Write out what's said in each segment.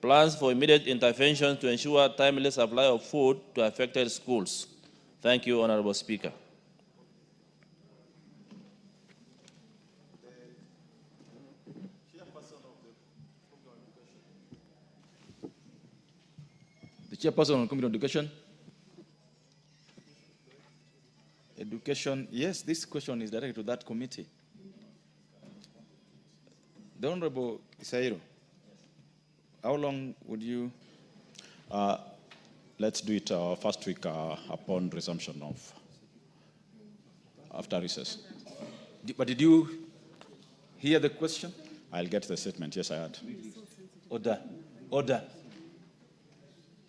plans for immediate intervention to ensure timely supply of food to affected schools. Thank you, Honorable Speaker. The chairperson on Committee on Education. Education, yes, this question is directed to that committee. The Honorable Isairo, how long would you? Let's do it first week upon resumption of after recess. But did you hear the question? I'll get the statement. Yes, I had. Order.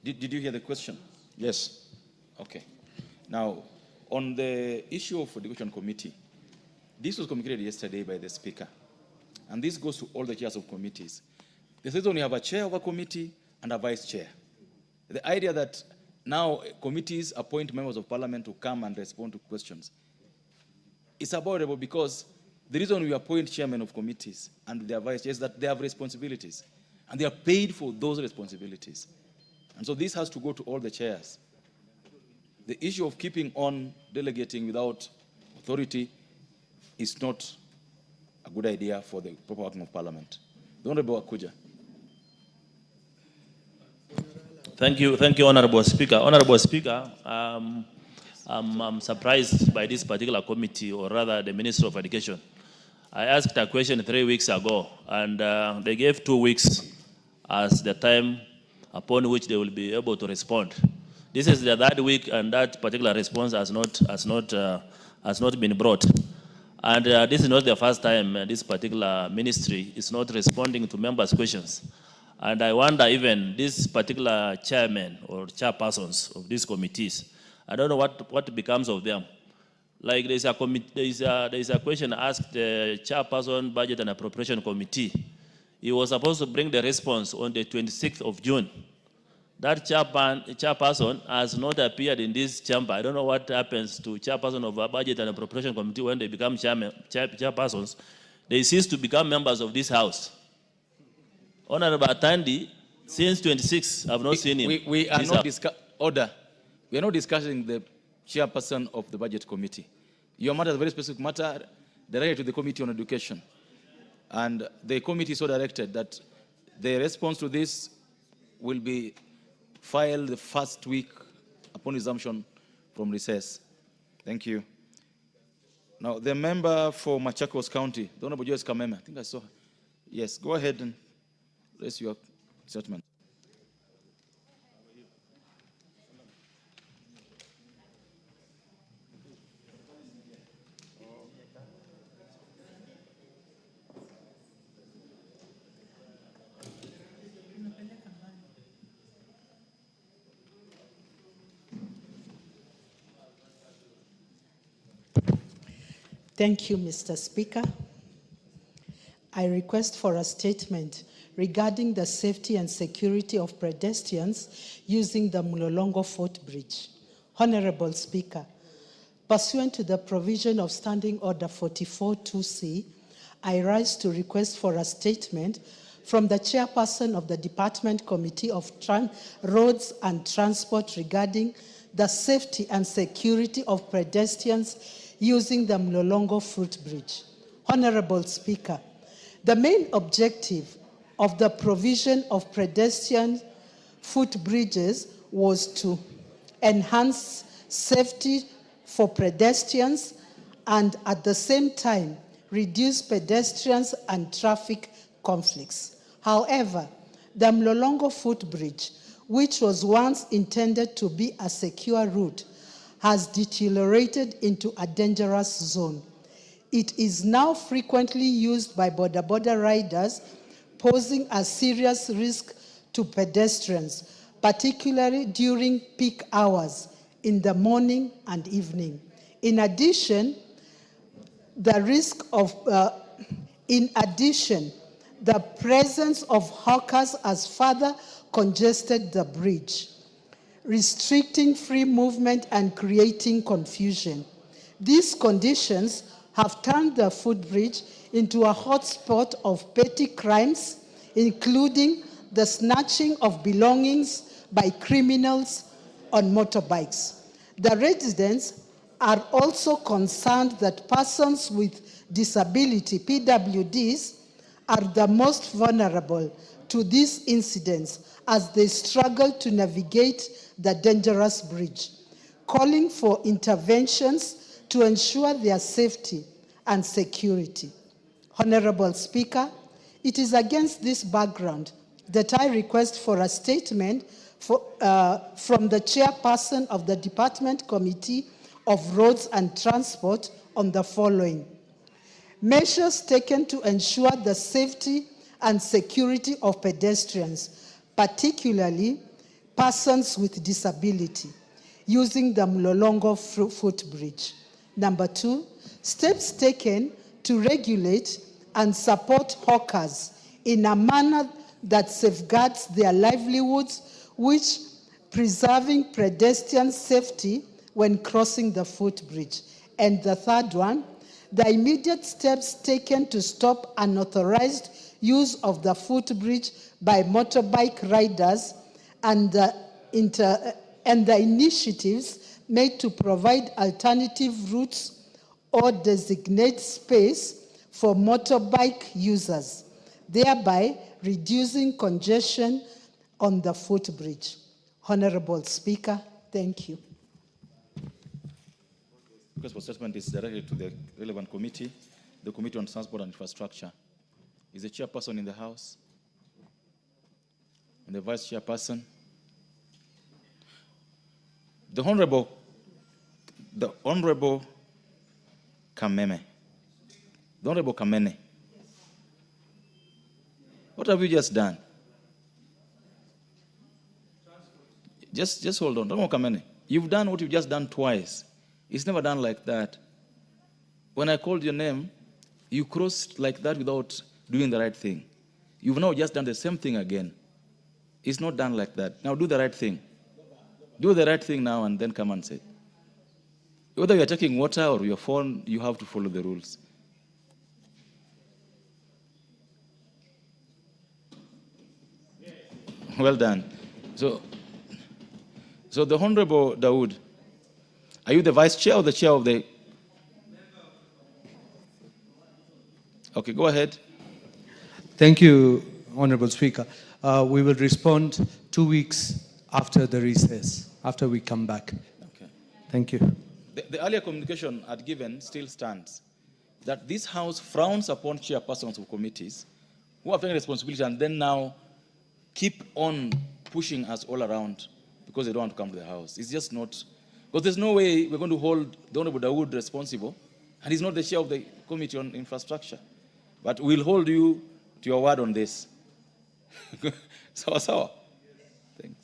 Did you hear the question? Yes. Okay. Now, on the issue of Education Committee, this was communicated yesterday by the Speaker. And this goes to all the chairs of committees. They said only have a chair of a committee and a vice chair. The idea that now committees appoint members of parliament to come and respond to questions is abominable, because the reason we appoint chairmen of committees and their vice chairs is that they have responsibilities and they are paid for those responsibilities. And so this has to go to all the chairs. The issue of keeping on delegating without authority is not a good idea for the proper working of Parliament. The Honorable Akuja. Thank you, Honorable Speaker. Honorable Speaker, I'm surprised by this particular committee, or rather the Minister of Education. I asked a question 3 weeks ago, and they gave 2 weeks as the time upon which they will be able to respond. This is the third week, and that particular response has not been brought. And this is not the first time this particular ministry is not responding to members' questions. And I wonder, even this particular chairman or chairpersons of these committees, I don't know what becomes of them. Like there is a question asked the chairperson, Budget and Appropriation Committee. He was supposed to bring the response on the 26th of June. That chairperson has not appeared in this chamber. I don't know what happens to chairperson of a Budget and Appropriation Committee when they become chairpersons. They cease to become members of this house. Honorable Atandi, since 26, I've not seen him. We are not We are not discussing the chairperson of the Budget Committee. Your matter is a very specific matter directed to the Committee on Education. And the committee so directed that the response to this will be filed the first week upon resumption from recess. Thank you. Now, the member for Machakos County, the Honorable Joyce Kameme, I think I saw her. Yes, go ahead and raise your statement. Thank you, Mr. Speaker. I request for a statement regarding the safety and security of pedestrians using the Mlolongo Footbridge. Honorable Speaker, pursuant to the provision of Standing Order 44-2C, I rise to request for a statement from the chairperson of the Department Committee of Roads and Transport regarding the safety and security of pedestrians using the Mlolongo Footbridge. Honorable Speaker, the main objective of the provision of pedestrian footbridges was to enhance safety for pedestrians and at the same time reduce pedestrians and traffic conflicts. However, the Mlolongo Footbridge, which was once intended to be a secure route, has deteriorated into a dangerous zone. It is now frequently used by border riders, posing a serious risk to pedestrians, particularly during peak hours in the morning and evening. In addition, the presence of hawkers has further congested the bridge, restricting free movement and creating confusion. These conditions have turned the footbridge into a hotspot of petty crimes, including the snatching of belongings by criminals on motorbikes. The residents are also concerned that persons with disability, PWDs, are the most vulnerable to these incidents as they struggle to navigate the dangerous bridge, calling for interventions to ensure their safety and security. Honorable Speaker, it is against this background that I request for a statement from the chairperson of the Department Committee of Roads and Transport on the following. Measures taken to ensure the safety and security of pedestrians, particularly persons with disability, using the Mlolongo footbridge. Number 2, steps taken to regulate and support hawkers in a manner that safeguards their livelihoods, which preserving pedestrian safety when crossing the footbridge. And the third one, the immediate steps taken to stop unauthorized use of the footbridge by motorbike riders and the initiatives made to provide alternative routes or designate space for motorbike users, thereby reducing congestion on the footbridge. Honorable Speaker, thank you. Request for statement is directed to the relevant committee, the Committee on Transport and Infrastructure. Is the chairperson in the House? And the vice chairperson? The Honorable Kameme. The Honorable Kamene. What have you just done? Just hold on. Honorable Kamene. You've done what you've just done twice. It's never done like that. When I called your name, you crossed like that without doing the right thing. You've now just done the same thing again. It's not done like that. Now do the right thing. Do the right thing now and then come and say. Whether you're taking water or your phone, you have to follow the rules. Well done. So the Honorable Dawood, are you the vice chair or the chair of the... Okay, go ahead. Thank you, Honorable Speaker. We will respond 2 weeks after the recess, after we come back. Okay. Thank you. The earlier communication I'd given still stands, that this House frowns upon chairpersons of committees who have taken responsibility and then now keep on pushing us all around because they don't want to come to the House. It's just not, because there's no way we're going to hold the Honorable Dawood responsible, and he's not the chair of the Committee on Infrastructure. But we'll hold you to your word on this. Sawa. Thanks.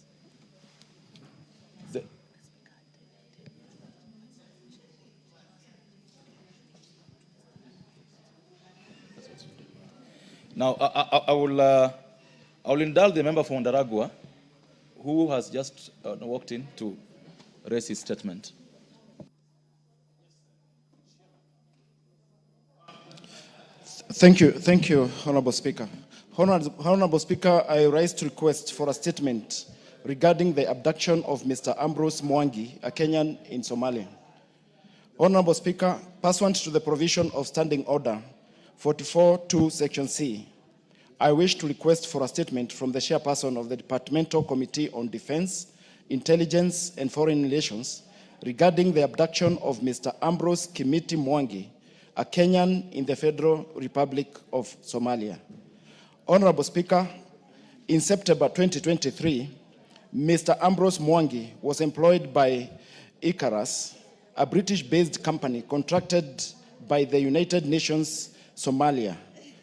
Now, I will indulge the member from Ndaragwa, who has just walked in to raise his statement. Thank you, Honorable Speaker. Honorable Speaker, I raise to request for a statement regarding the abduction of Mr. Ambrose Mwangi, a Kenyan in Somalia. Honorable Speaker, pursuant to the provision of Standing Order 44.2 Section C, I wish to request for a statement from the chairperson of the Departmental Committee on Defense, Intelligence and Foreign Relations regarding the abduction of Mr. Ambrose Kimiti Mwangi, a Kenyan in the Federal Republic of Somalia. Honorable Speaker, in September 2023, Mr. Ambrose Mwangi was employed by Icarus, a British-based company contracted by the United Nations Somalia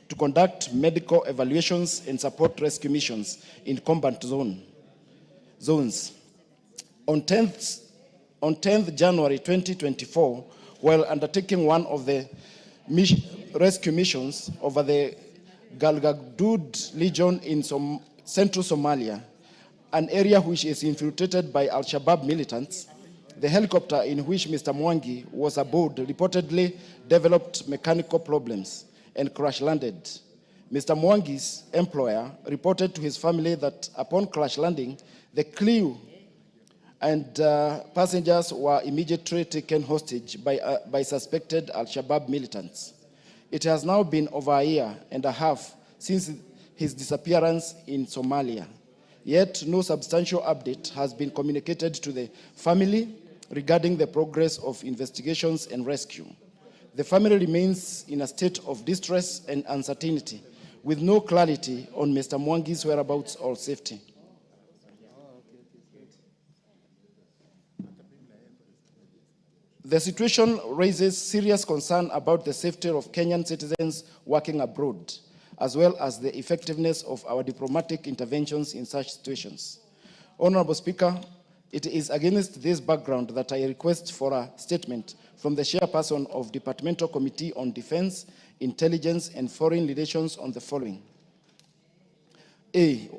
to conduct medical evaluations and support rescue missions in combat zones. On 10th January 2024, while undertaking one of the rescue missions over the Galgaduud region in central Somalia, an area which is infiltrated by Al-Shabaab militants, the helicopter in which Mr. Mwangi was aboard reportedly developed mechanical problems and crash landed. Mr. Mwangi's employer reported to his family that upon crash landing, the crew and passengers were immediately taken hostage by suspected Al-Shabaab militants. It has now been over a year and a half since his disappearance in Somalia. Yet no substantial update has been communicated to the family regarding the progress of investigations and rescue. The family remains in a state of distress and uncertainty, with no clarity on Mr. Mwangi's whereabouts or safety. The situation raises serious concern about the safety of Kenyan citizens working abroad, as well as the effectiveness of our diplomatic interventions in such situations. Honorable Speaker, it is against this background that I request for a statement from the chairperson of Departmental Committee on Defense, Intelligence and Foreign Relations on the following. A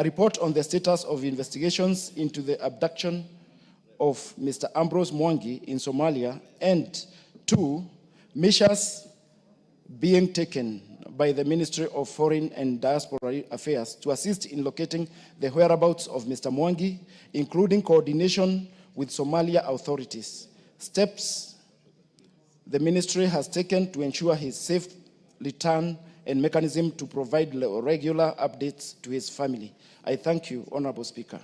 report on the status of investigations into the abduction of Mr. Ambrose Mwangi in Somalia, and 2, measures being taken by the Ministry of Foreign and Diaspora Affairs to assist in locating the whereabouts of Mr. Mwangi, including coordination with Somalia authorities. Steps the ministry has taken to ensure his safe return and mechanism to provide regular updates to his family. I thank you, Honorable Speaker.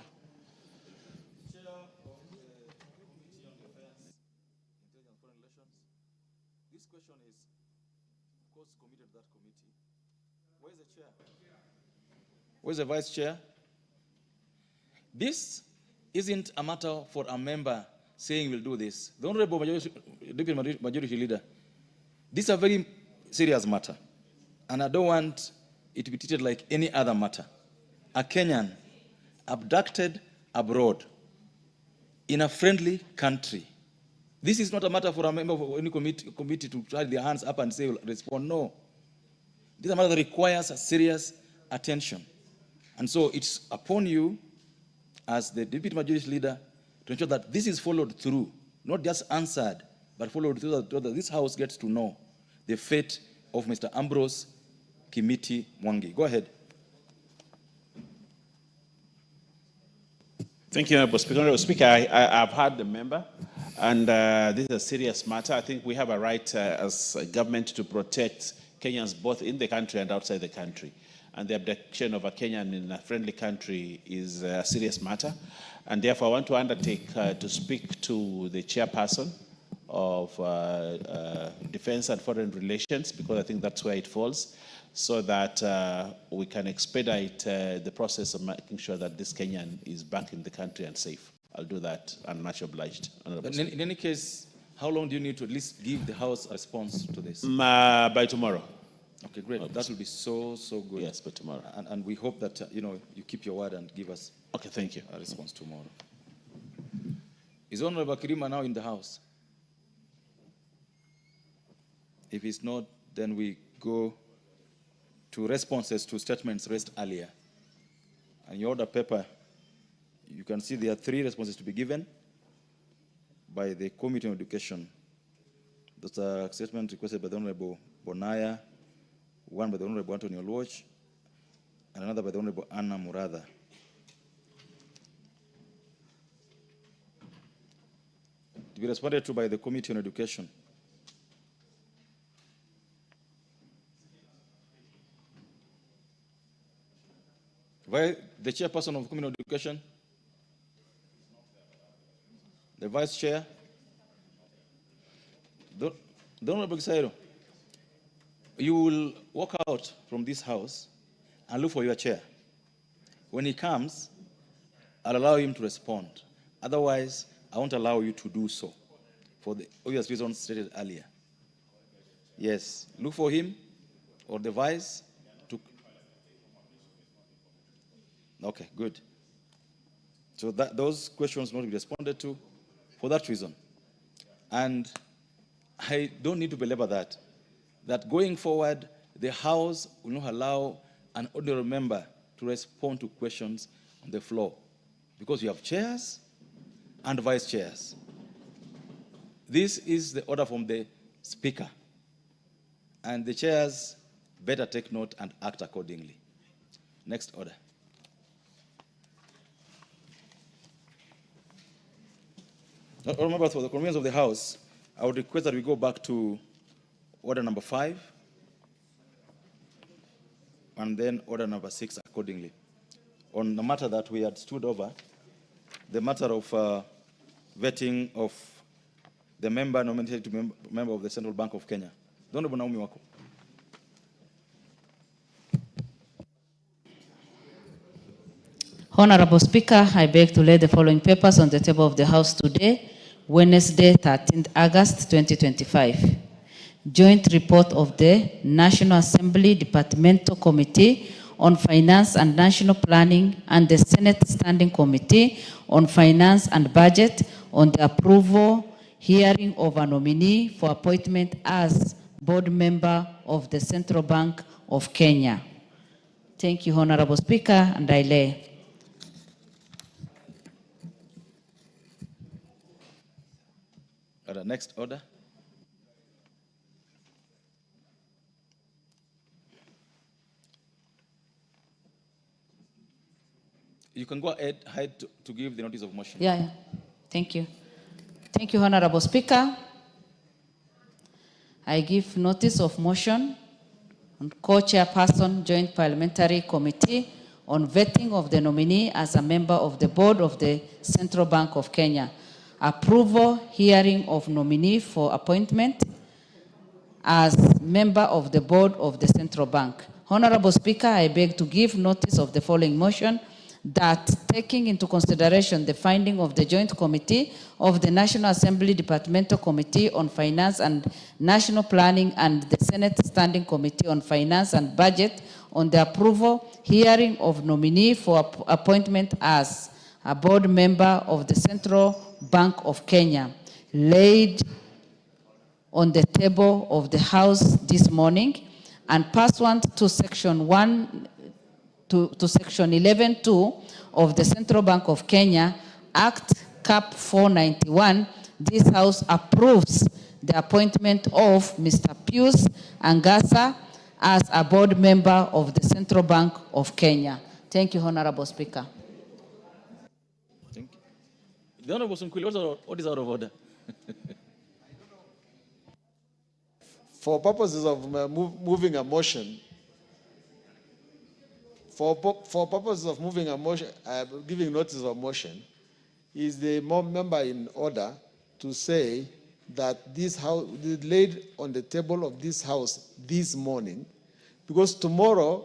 This question is, of course, committed to that committee. Where is the chair? Where's the vice chair? This isn't a matter for a member saying we'll do this. The Honorable Deputy Majority Leader, this is a very serious matter, and I don't want it to be treated like any other matter. A Kenyan abducted abroad in a friendly country. This is not a matter for a member of any committee to try their hands up and say, respond. No. This is a matter that requires a serious attention. And so it's upon you, as the Deputy Majority Leader, to ensure that this is followed through, not just answered, but followed through, so that this House gets to know the fate of Mr. Ambrose Kimiti Mwangi. Go ahead. Thank you, Honorable Speaker. Honorable Speaker, I've heard the member, and this is a serious matter. I think we have a right as a government to protect Kenyans both in the country and outside the country. And the abduction of a Kenyan in a friendly country is a serious matter. And therefore, I want to undertake to speak to the chairperson of Defense and Foreign Relations, because I think that's where it falls, so that we can expedite the process of making sure that this Kenyan is back in the country and safe. I'll do that, and much obliged. In any case, how long do you need to at least give the House a response to this? By tomorrow. Okay, great. That will be so good. Yes, by tomorrow. And we hope that you keep your word and give us Okay, thank you. a response tomorrow. Is Honorable Kirima now in the House? If he's not, then we go to responses to statements raised earlier. And your order paper, you can see there are 3 responses to be given by the Committee on Education. Those are statements requested by the Honorable Bonaya, one by the Honorable Anthony Oluoch, and another by the Honorable Anna Muratha. To be responded to by the Committee on Education. By the chairperson of Committee on Education, the vice chair, the Honorable Gisairo, you will walk out from this House and look for your chair. When he comes, I'll allow him to respond. Otherwise, I won't allow you to do so for the obvious reasons stated earlier. Yes, look for him or the vice to. Okay, good. So those questions will not be responded to for that reason. And I don't need to belabor that going forward, the House will not allow an ordinary member to respond to questions on the floor, because you have chairs and vice chairs. This is the order from the Speaker. And the chairs better take note and act accordingly. Next order. All members, for the convenience of the House, I would request that we go back to order number 5 and then order number 6 accordingly. On the matter that we had stood over, the matter of vetting of the member nominated to member of the Central Bank of Kenya. Honorable Naomi Wako. Honorable Speaker, I beg to lay the following papers on the table of the House today, Wednesday, 13th August 2025. Joint report of the National Assembly Departmental Committee on Finance and National Planning and the Senate Standing Committee on Finance and Budget on the approval hearing of a nominee for appointment as board member of the Central Bank of Kenya. Thank you, Honorable Speaker, and I lay. Next order. You can go ahead to give the notice of motion. Yeah. Thank you. Thank you, Honorable Speaker. I give notice of motion on co-chairperson Joint Parliamentary Committee on vetting of the nominee as a member of the board of the Central Bank of Kenya. Approval hearing of nominee for appointment as member of the board of the Central Bank. Honorable Speaker, I beg to give notice of the following motion, that taking into consideration the finding of the Joint Committee of the National Assembly Departmental Committee on Finance and National Planning and the Senate Standing Committee on Finance and Budget on the approval hearing of nominee for appointment as a board member of the Central Bank of Kenya, laid on the table of the House this morning, and pursuant to Section 11(2) of the Central Bank of Kenya, Act Cap 491, this House approves the appointment of Mr. Pius Angasa as a board member of the Central Bank of Kenya. Thank you, Honorable Speaker. Thank you. The Honorable Sunkwili, what is out of order? For purposes of moving a motion, for purposes of moving a motion, giving notice of motion, is the member in order to say that this House is laid on the table of this House this morning, because tomorrow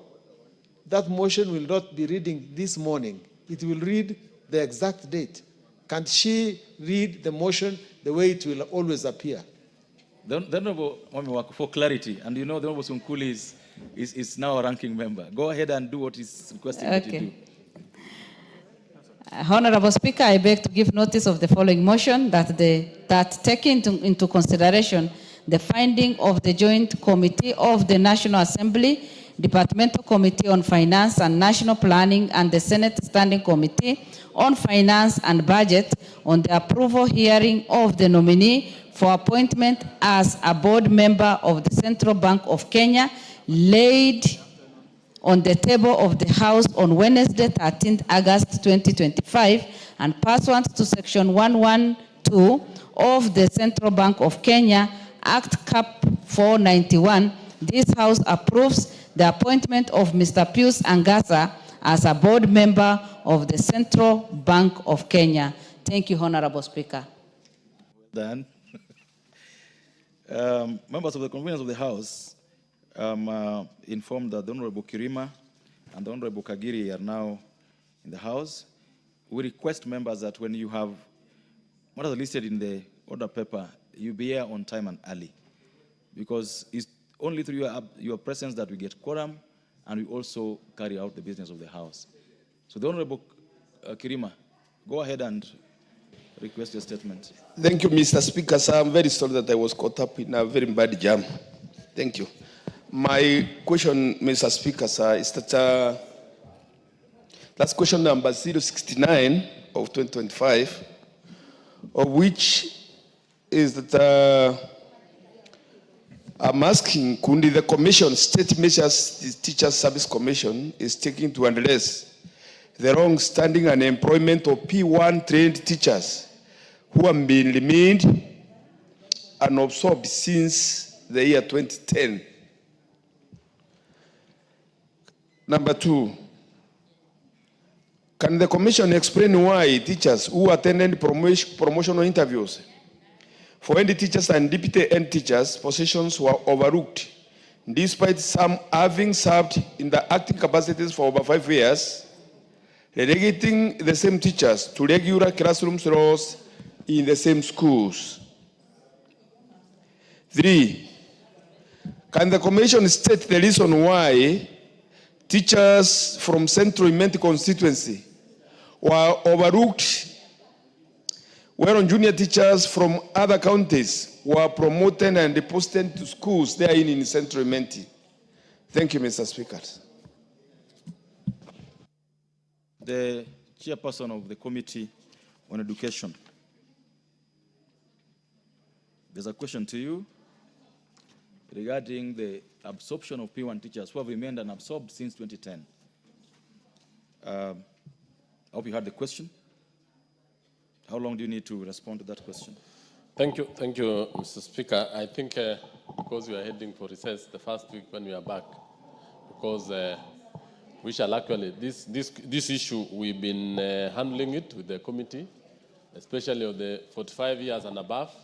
that motion will not be reading this morning. It will read the exact date. Can't she read the motion the way it will always appear? The Honorable Wako, for clarity, and you know the Honorable Sunkwili is now a ranking member. Go ahead and do what is requested that you do. Honorable Speaker, I beg to give notice of the following motion, that taking into consideration the finding of the Joint Committee of the National Assembly, Departmental Committee on Finance and National Planning and the Senate Standing Committee on Finance and Budget on the approval hearing of the nominee for appointment as a board member of the Central Bank of Kenya, laid on the table of the House on Wednesday, 13th August 2025, and pursuant to Section 112 of the Central Bank of Kenya, Act Cap 491, this House approves the appointment of Mr. Pius Angasa as a board member of the Central Bank of Kenya. Thank you, Honorable Speaker. Done. Members of the conveners of the House, informed that the Honorable Kirima and the Honorable Kagiri are now in the House. We request members that when you have what is listed in the order paper, you be here on time and early, because it's only through your presence that we get quorum and we also carry out the business of the House. So the Honorable Kirima, go ahead and request your statement. Thank you, Mr. Speaker. Sir, I'm very sorry that I was caught up in a very bad jam. Thank you. My question, Mr. Speaker, sir, is that that's question number 069 of 2025, of which is that I'm asking, could the Commission state measures the Teachers Service Commission is taking to address the long-standing unemployment of P1 trained teachers who have been remained and absorbed since the year 2010? Number 2, can the Commission explain why teachers who attended promotional interviews for ND teachers and deputy ND teachers positions were overlooked, despite some having served in the acting capacities for over 5 years, relegating the same teachers to regular classroom roles in the same schools? 3, can the Commission state the reason why teachers from Central Imenti constituency were overlooked, whereas junior teachers from other counties were promoted and deposited to schools there in Central Imenti? Thank you, Mr. Speaker. The chairperson of the Committee on Education. There's a question to you regarding the absorption of P1 teachers who have remained unabsorbed since 2010. I hope you heard the question. How long do you need to respond to that question? Thank you, Mr. Speaker. I think because we are heading for recess the first week when we are back, because we shall actually, this issue, we've been handling it with the committee, especially of the 45 years and above,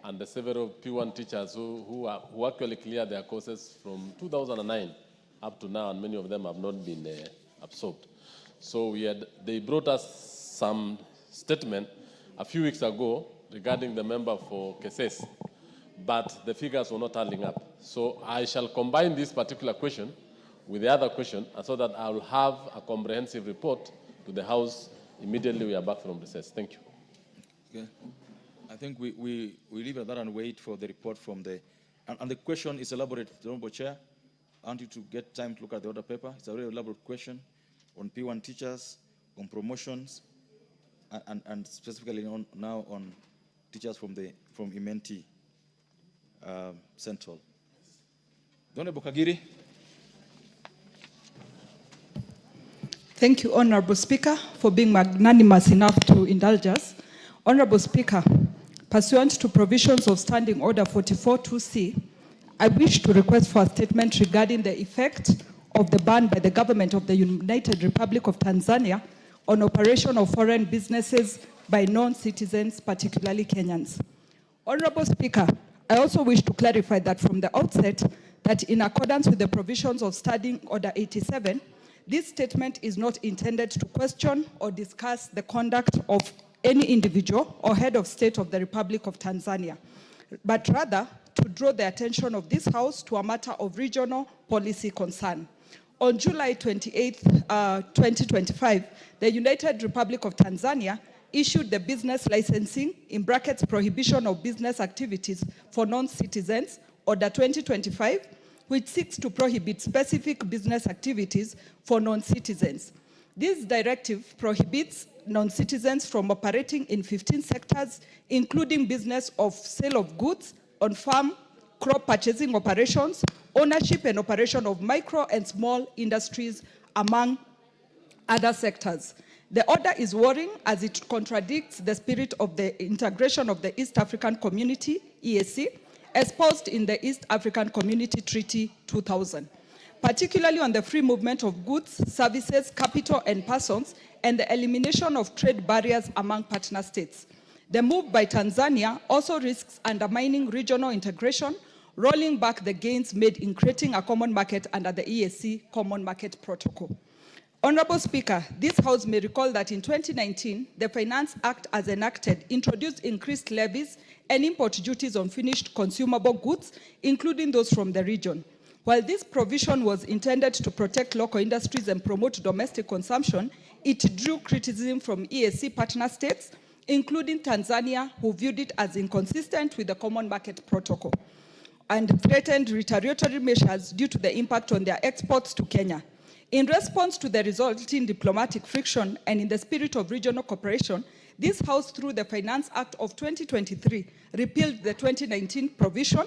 and the several P1 teachers who actually cleared their courses from 2009 up to now, and many of them have not been absorbed. So they brought us some statement a few weeks ago regarding the member for Keses, but the figures were not adding up. So I shall combine this particular question with the other question, so that I will have a comprehensive report to the House immediately we are back from recess. Thank you. Okay. I think we leave it at that and wait for the report from the... And the question is elaborate, the Honorable Chair. I want you to get time to look at the order paper. It's a very elaborate question on P1 teachers, on promotions, and specifically now on teachers from Imenti Central. The Honorable Kagiri. Thank you, Honorable Speaker, for being magnanimous enough to indulge us. Honorable Speaker, pursuant to provisions of Standing Order 44-2C, I wish to request for a statement regarding the effect of the ban by the government of the United Republic of Tanzania on operation of foreign businesses by non-citizens, particularly Kenyans. Honorable Speaker, I also wish to clarify that from the outset, that in accordance with the provisions of Standing Order 87, this statement is not intended to question or discuss the conduct of any individual or head of state of the Republic of Tanzania, but rather to draw the attention of this House to a matter of regional policy concern. On July 28, 2025, the United Republic of Tanzania issued the business licensing, in brackets, prohibition of business activities for non-citizens, Order 2025, which seeks to prohibit specific business activities for non-citizens. This directive prohibits non-citizens from operating in 15 sectors, including business of sale of goods, on-farm, crop purchasing operations, ownership and operation of micro and small industries, among other sectors. The order is worrying as it contradicts the spirit of the integration of the East African Community, EAC, espoused in the East African Community Treaty 2000, particularly on the free movement of goods, services, capital, and persons, and the elimination of trade barriers among partner states. The move by Tanzania also risks undermining regional integration, rolling back the gains made in creating a common market under the EAC Common Market Protocol. Honorable Speaker, this House may recall that in 2019, the Finance Act as enacted introduced increased levies and import duties on finished consumable goods, including those from the region. While this provision was intended to protect local industries and promote domestic consumption, it drew criticism from EAC partner states, including Tanzania, who viewed it as inconsistent with the Common Market Protocol and threatened retaliatory measures due to the impact on their exports to Kenya. In response to the resulting diplomatic friction and in the spirit of regional cooperation, this House, through the Finance Act of 2023, repealed the 2019 provision.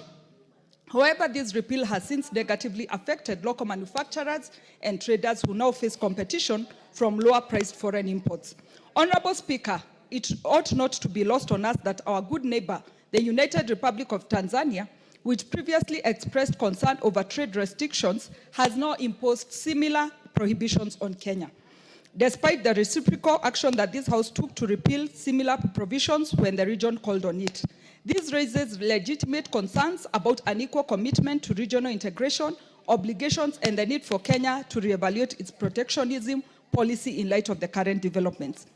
However, this repeal has since negatively affected local manufacturers and traders who now face competition from lower-priced foreign imports. Honorable Speaker, it ought not to be lost on us that our good neighbor, the United Republic of Tanzania, which previously expressed concern over trade restrictions, has now imposed similar prohibitions on Kenya, despite the reciprocal action that this House took to repeal similar provisions when the region called on it. This raises legitimate concerns about unequal commitment to regional integration, obligations, and the need for Kenya to reevaluate its protectionism policy in light of the current developments.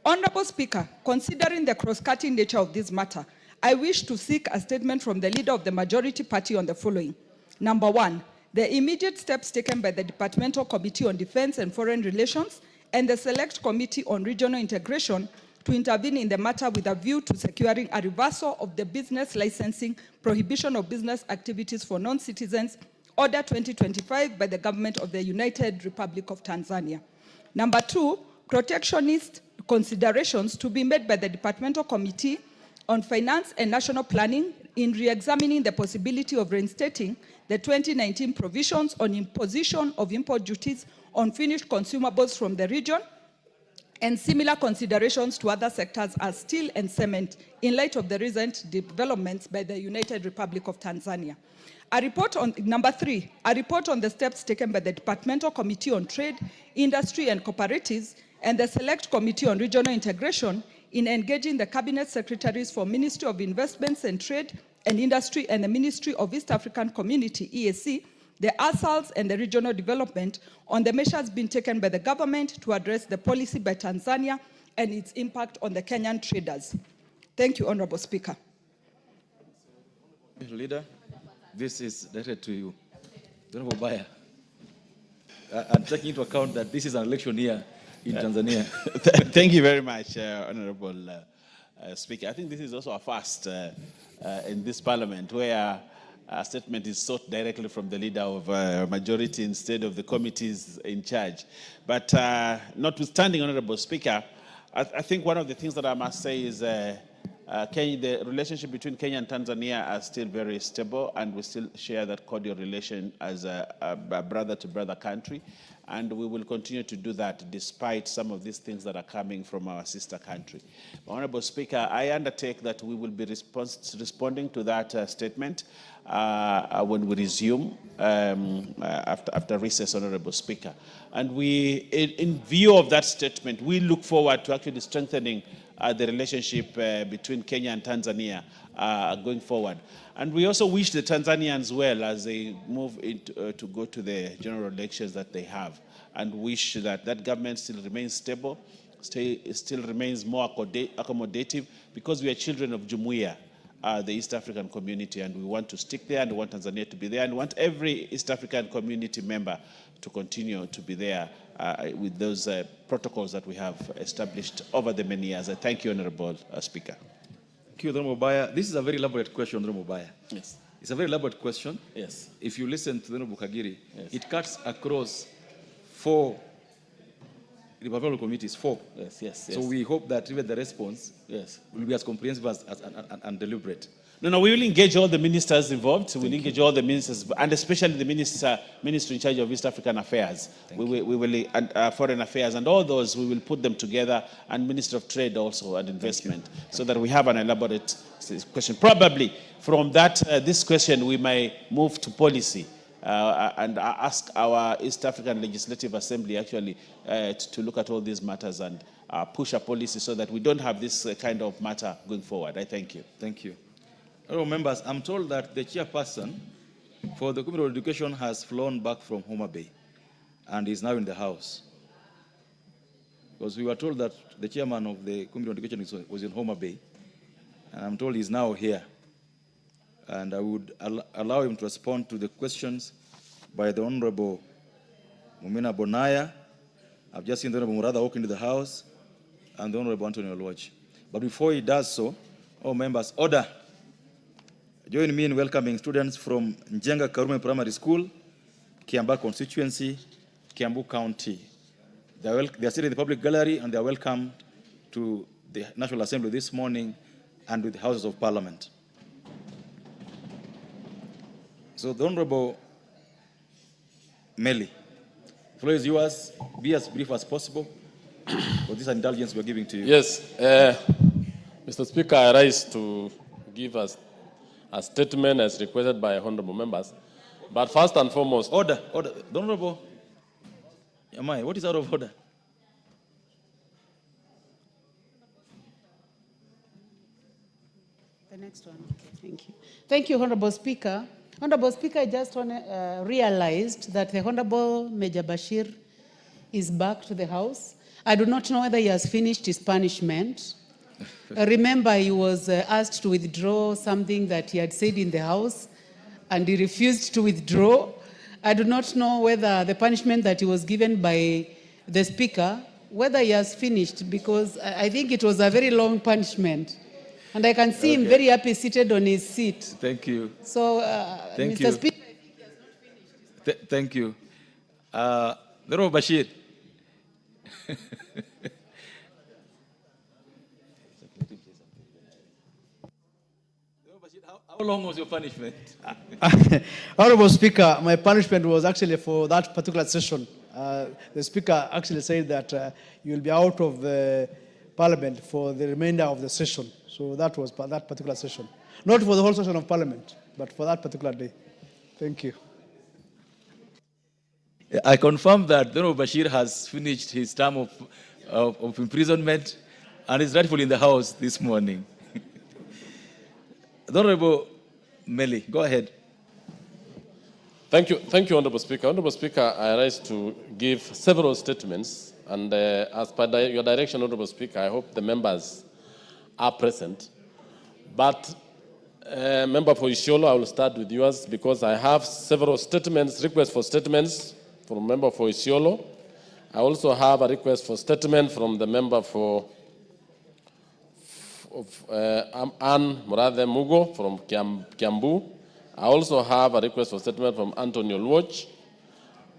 Honorable Speaker, considering the cross-cutting nature of this matter, I wish to seek a statement from the leader of the majority party on the following. Number one, the immediate steps taken by the Departmental Committee on Defense and Foreign Relations and the Select Committee on Regional Integration to intervene in the matter with a view to securing a reversal of the business licensing prohibition of business activities for non-citizens, Order 2025 by the government of the United Republic of Tanzania. Number two, protectionist considerations to be made by the Departmental Committee on Finance and National Planning in re-examining the possibility of reinstating the 2019 provisions on imposition of import duties on finished consumables from the region, and similar considerations to other sectors as steel and cement in light of the recent developments by the United Republic of Tanzania. Number three, a report on the steps taken by the Departmental Committee on Trade, Industry and Cooperatives and the Select Committee on Regional Integration in engaging the Cabinet Secretaries for Ministry of Investments and Trade and Industry and the Ministry of East African Community, EAC, the ASALs and the regional development on the measures being taken by the government to address the policy by Tanzania and its impact on the Kenyan traders. Thank you, Honorable Speaker. Leader, this is directed to you. Honorable Baya, I'm taking into account that this is an election year in Tanzania. Thank you very much, Honorable Speaker. I think this is also a first in this Parliament where a statement is sought directly from the leader of majority instead of the committees in charge. But notwithstanding, Honorable Speaker, I think one of the things that I must say is the relationship between Kenya and Tanzania are still very stable, and we still share that cordial relation as a brother-to-brother country. And we will continue to do that despite some of these things that are coming from our sister country. Honorable Speaker, I undertake that we will be responding to that statement when we resume after recess, Honorable Speaker. And in view of that statement, we look forward to actually strengthening the relationship between Kenya and Tanzania going forward. And we also wish the Tanzanians well as they move to go to the general elections that they have, and wish that that government still remains stable, still remains more accommodative, because we are children of Jumuiya, the East African community, and we want to stick there, and we want Tanzania to be there, and we want every East African community member to continue to be there with those protocols that we have established over the many years. I thank you, Honorable Speaker. Thank you, Honorable Baya. This is a very elaborate question, Honorable Baya. Yes. It's a very elaborate question. Yes. If you listen to the Honorable Kagiri, yes, it cuts across four departmental committees, four. Yes, yes, yes. So we hope that even the response will be as comprehensive and deliberate. No, we will engage all the ministers involved. We'll engage all the ministers, and especially the minister in charge of East African Affairs. We will Foreign Affairs, and all those, we will put them together, and Minister of Trade also, and Investment, so that we have an elaborate question. Probably from that, this question, we may move to policy and ask our East African Legislative Assembly actually to look at all these matters and push a policy so that we don't have this kind of matter going forward. I thank you. Thank you. Honourable members, I'm told that the chairperson for the Committee on Education has flown back from Homa Bay and is now in the House. Because we were told that the chairman of the Committee on Education was in Homa Bay, and I'm told he's now here. And I would allow him to respond to the questions by the Honourable Mumina Bonaya. I've just seen the Honourable Murada walk into the House, and the Honourable Anthony Olwach. But before he does so, all members, order. Join me in welcoming students from Njenga Karume Primary School, Kiambaa constituency, Kiambu County. They are sitting in the public gallery, and they are welcome to the National Assembly this morning and with the Houses of Parliament. So the Honorable Meli, the floor is yours. Be as brief as possible for this indulgence we're giving to you. Yes, Mr. Speaker, I rise to give us a statement as requested by honorable members. But first and foremost... Order. The Honorable Amai, what is out of order? The next one. Okay, thank you. Thank you, Honorable Speaker. Honorable Speaker, I just realized that the Honorable Major Bashir is back to the House. I do not know whether he has finished his punishment. Remember, he was asked to withdraw something that he had said in the House, and he refused to withdraw. I do not know whether the punishment that he was given by the Speaker, whether he has finished, because I think it was a very long punishment. And I can see him very happy seated on his seat. Thank you. So, Thank Mr. you. Speaker, I think he has not finished. Thank you. The Honorable Bashir. How long was your punishment? Honorable Speaker, my punishment was actually for that particular session. The Speaker actually said that you will be out of the Parliament for the remainder of the session. So that was that particular session. Not for the whole session of Parliament, but for that particular day. Thank you. I confirm that Honorable Bashir has finished his term of imprisonment and is rightfully in the House this morning. The Honorable Meli, go ahead. Thank you, Honorable Speaker. Honorable Speaker, I rise to give several statements, and as per your direction, Honorable Speaker, I hope the members are present. But, Member for Isiolo, I will start with yours because I have several statements, requests for statements from Member for Isiolo. I also have a request for statement from the Member for Ann Murathe Mugo from Kiambu. I also have a request for statement from Antonio Luoch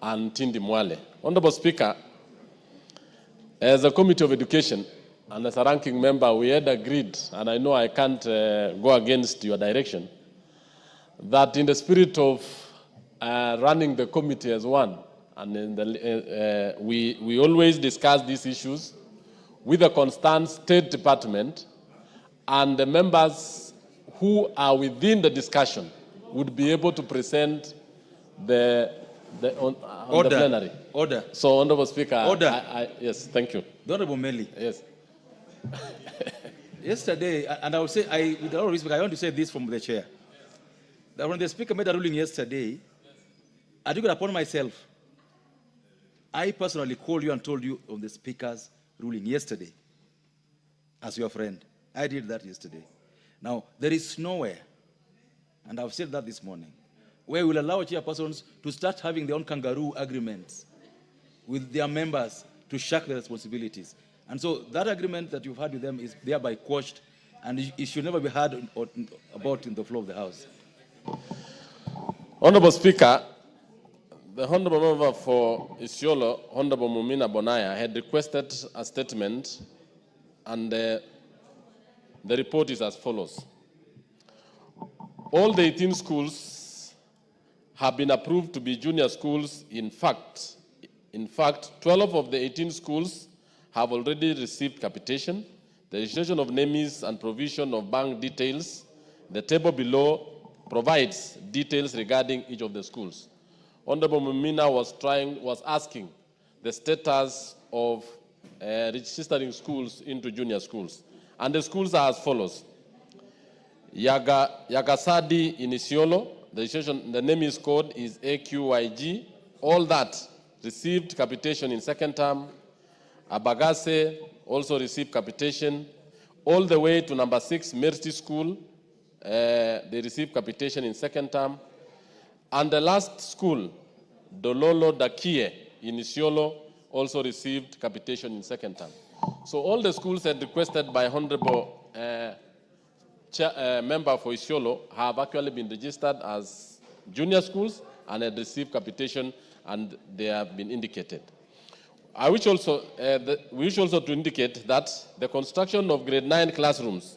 and Tindi Mwale. Honorable Speaker, as a Committee of Education and as a ranking member, we had agreed, and I know I can't go against your direction, that in the spirit of running the committee as one, and in the, we always discuss these issues with the concerned State Department, and the members who are within the discussion would be able to present on the plenary. Order. So, Honorable Speaker, Order. Yes, thank you. The Honorable Meli. Yes. Yesterday, and I will say, with all respect, I want to say this from the chair. That when the Speaker made a ruling yesterday, I took it upon myself. I personally called you and told you of the Speaker's ruling yesterday as your friend. I did that yesterday. Now, there is nowhere, and I've said that this morning, where we'll allow chairpersons to start having their own kangaroo agreements with their members to shirk their responsibilities. And so that agreement that you've had with them is thereby quashed, and it should never be heard about in the floor of the House. Honorable Speaker, the Honorable Member for Isiolo, Honorable Mumina Bonaya, had requested a statement, and the report is as follows. All the 18 schools have been approved to be junior schools. In fact, 12 of the 18 schools have already received capitation. The registration of names and provision of bank details. The table below provides details regarding each of the schools. Honorable Mumina was asking the status of registering schools into junior schools. And the schools are as follows. Yagasadi in Isiolo, the name is code is AQYG. All that received capitation in second term. Abagase also received capitation. All the way to number 6, Mercy School, they received capitation in second term. And the last school, Dololo Dakie in Isiolo, also received capitation in second term. So all the schools had requested by Honorable Member for Isiolo have actually been registered as junior schools and had received capitation, and they have been indicated. I wish also, we wish also to indicate that the construction of grade 9 classrooms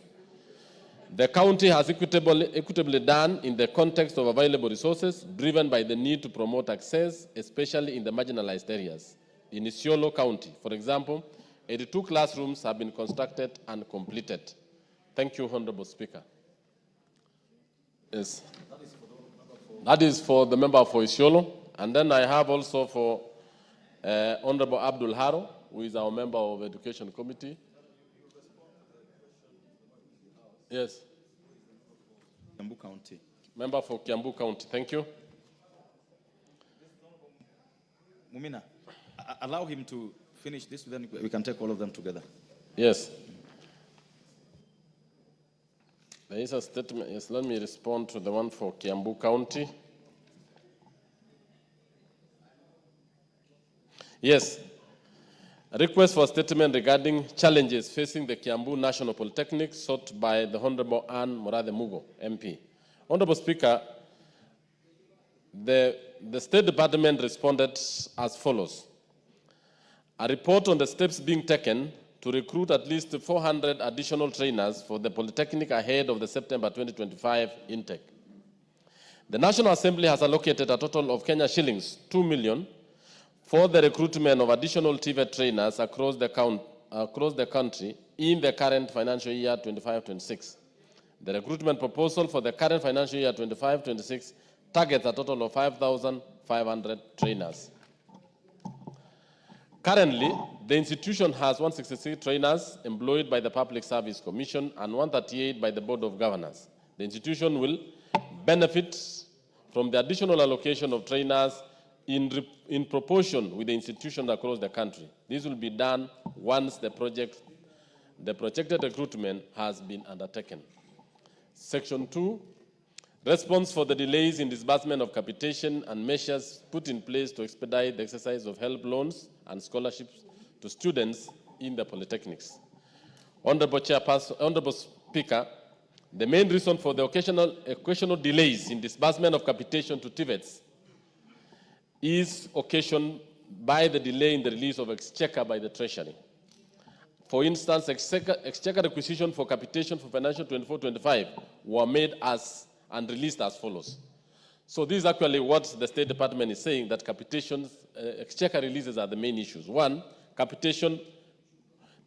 The county has equitably done in the context of available resources, driven by the need to promote access, especially in the marginalized areas. In Isiolo County, for example, 82 classrooms have been constructed and completed. Thank you, Honorable Speaker. Yes. That is for the member for Isiolo. And then I have also for Honorable Abdul Haro, who is our member of Education Committee. Yes. Kiambu County. Member for Kiambu County. Thank you. Mumina, allow him to finish this, then we can take all of them together. Yes. There is a statement. Yes, let me respond to the one for Kiambu County. Yes. A request for a statement regarding challenges facing the Kiambu National Polytechnic sought by the Honorable Anne Morathe Mugo, MP. Honorable Speaker, the State Department responded as follows. A report on the steps being taken to recruit at least 400 additional trainers for the Polytechnic ahead of the September 2025 intake. The National Assembly has allocated a total of Kenya shillings 2 million for the recruitment of additional TVET trainers across the country in the current financial year 25-26. The recruitment proposal for the current financial year 25-26 targets a total of 5,500 trainers. Currently, the institution has 166 trainers employed by the Public Service Commission and 138 by the Board of Governors. The institution will benefit from the additional allocation of trainers in proportion with the institutions across the country. This will be done once the projected recruitment has been undertaken. Section 2, response for the delays in disbursement of capitation and measures put in place to expedite the exercise of help loans and scholarships to students in the polytechnics. Honorable Speaker, the main reason for the occasional delays in disbursement of capitation to TVETs is occasioned by the delay in the release of exchequer by the Treasury. For instance, exchequer requisition for capitation for financial 24-25 were made as and released as follows. So this is actually what the State Department is saying, that capitations, exchequer releases are the main issues. One, capitation,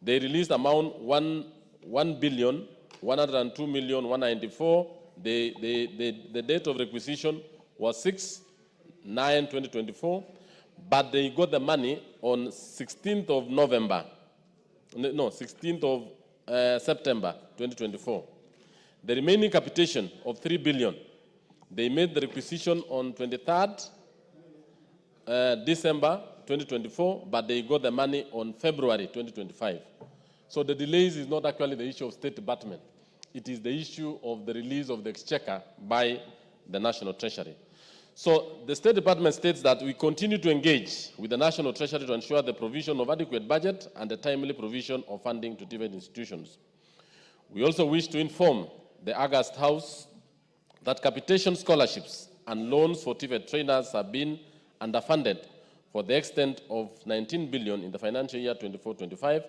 they released amount 1,102,194. The date of requisition was 6/9/2024, but they got the money on 16th of November. No, 16th of September 2024. The remaining capitation of 3 billion, they made the requisition on 23rd December 2024, but they got the money on February 2025. So the delays is not actually the issue of State Department. It is the issue of the release of the exchequer by the National Treasury. So the State Department states that we continue to engage with the National Treasury to ensure the provision of adequate budget and the timely provision of funding to TVET institutions. We also wish to inform the August House that capitation scholarships and loans for TVET trainers have been underfunded for the extent of 19 billion in the financial year 24-25,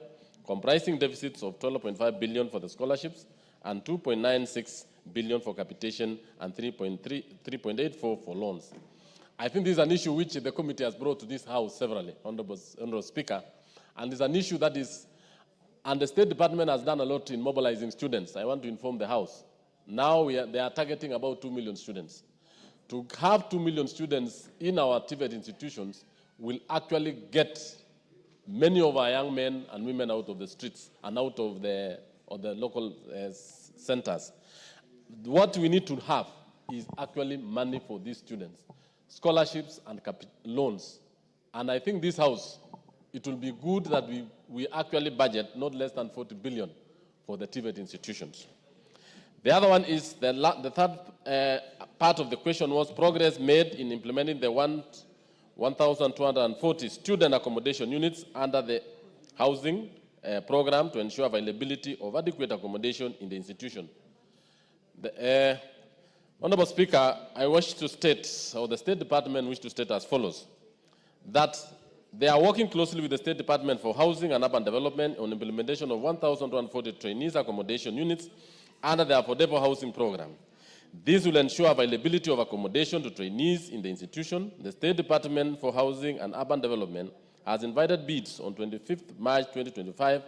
comprising deficits of 12.5 billion for the scholarships and 2.96 billion for capitation and 3.84 for loans. I think this is an issue which the committee has brought to this House severally, Honorable Speaker, and it's an issue that is, and the State Department has done a lot in mobilizing students. I want to inform the House. Now they are targeting about 2 million students. To have 2 million students in our TVET institutions will actually get many of our young men and women out of the streets and out of the local centers. What we need to have is actually money for these students, scholarships and loans. And I think this House, it will be good that we actually budget not less than 40 billion for the TVET institutions. The other one is, the third part of the question was progress made in implementing the 1,240 student accommodation units under the housing program to ensure availability of adequate accommodation in the institution. Honorable Speaker, I wish to state, or the State Department wish to state as follows, that they are working closely with the State Department for Housing and Urban Development on implementation of 1,240 trainees accommodation units under the Affordable Housing Program. This will ensure availability of accommodation to trainees in the institution. The State Department for Housing and Urban Development has invited bids on 25th March 2025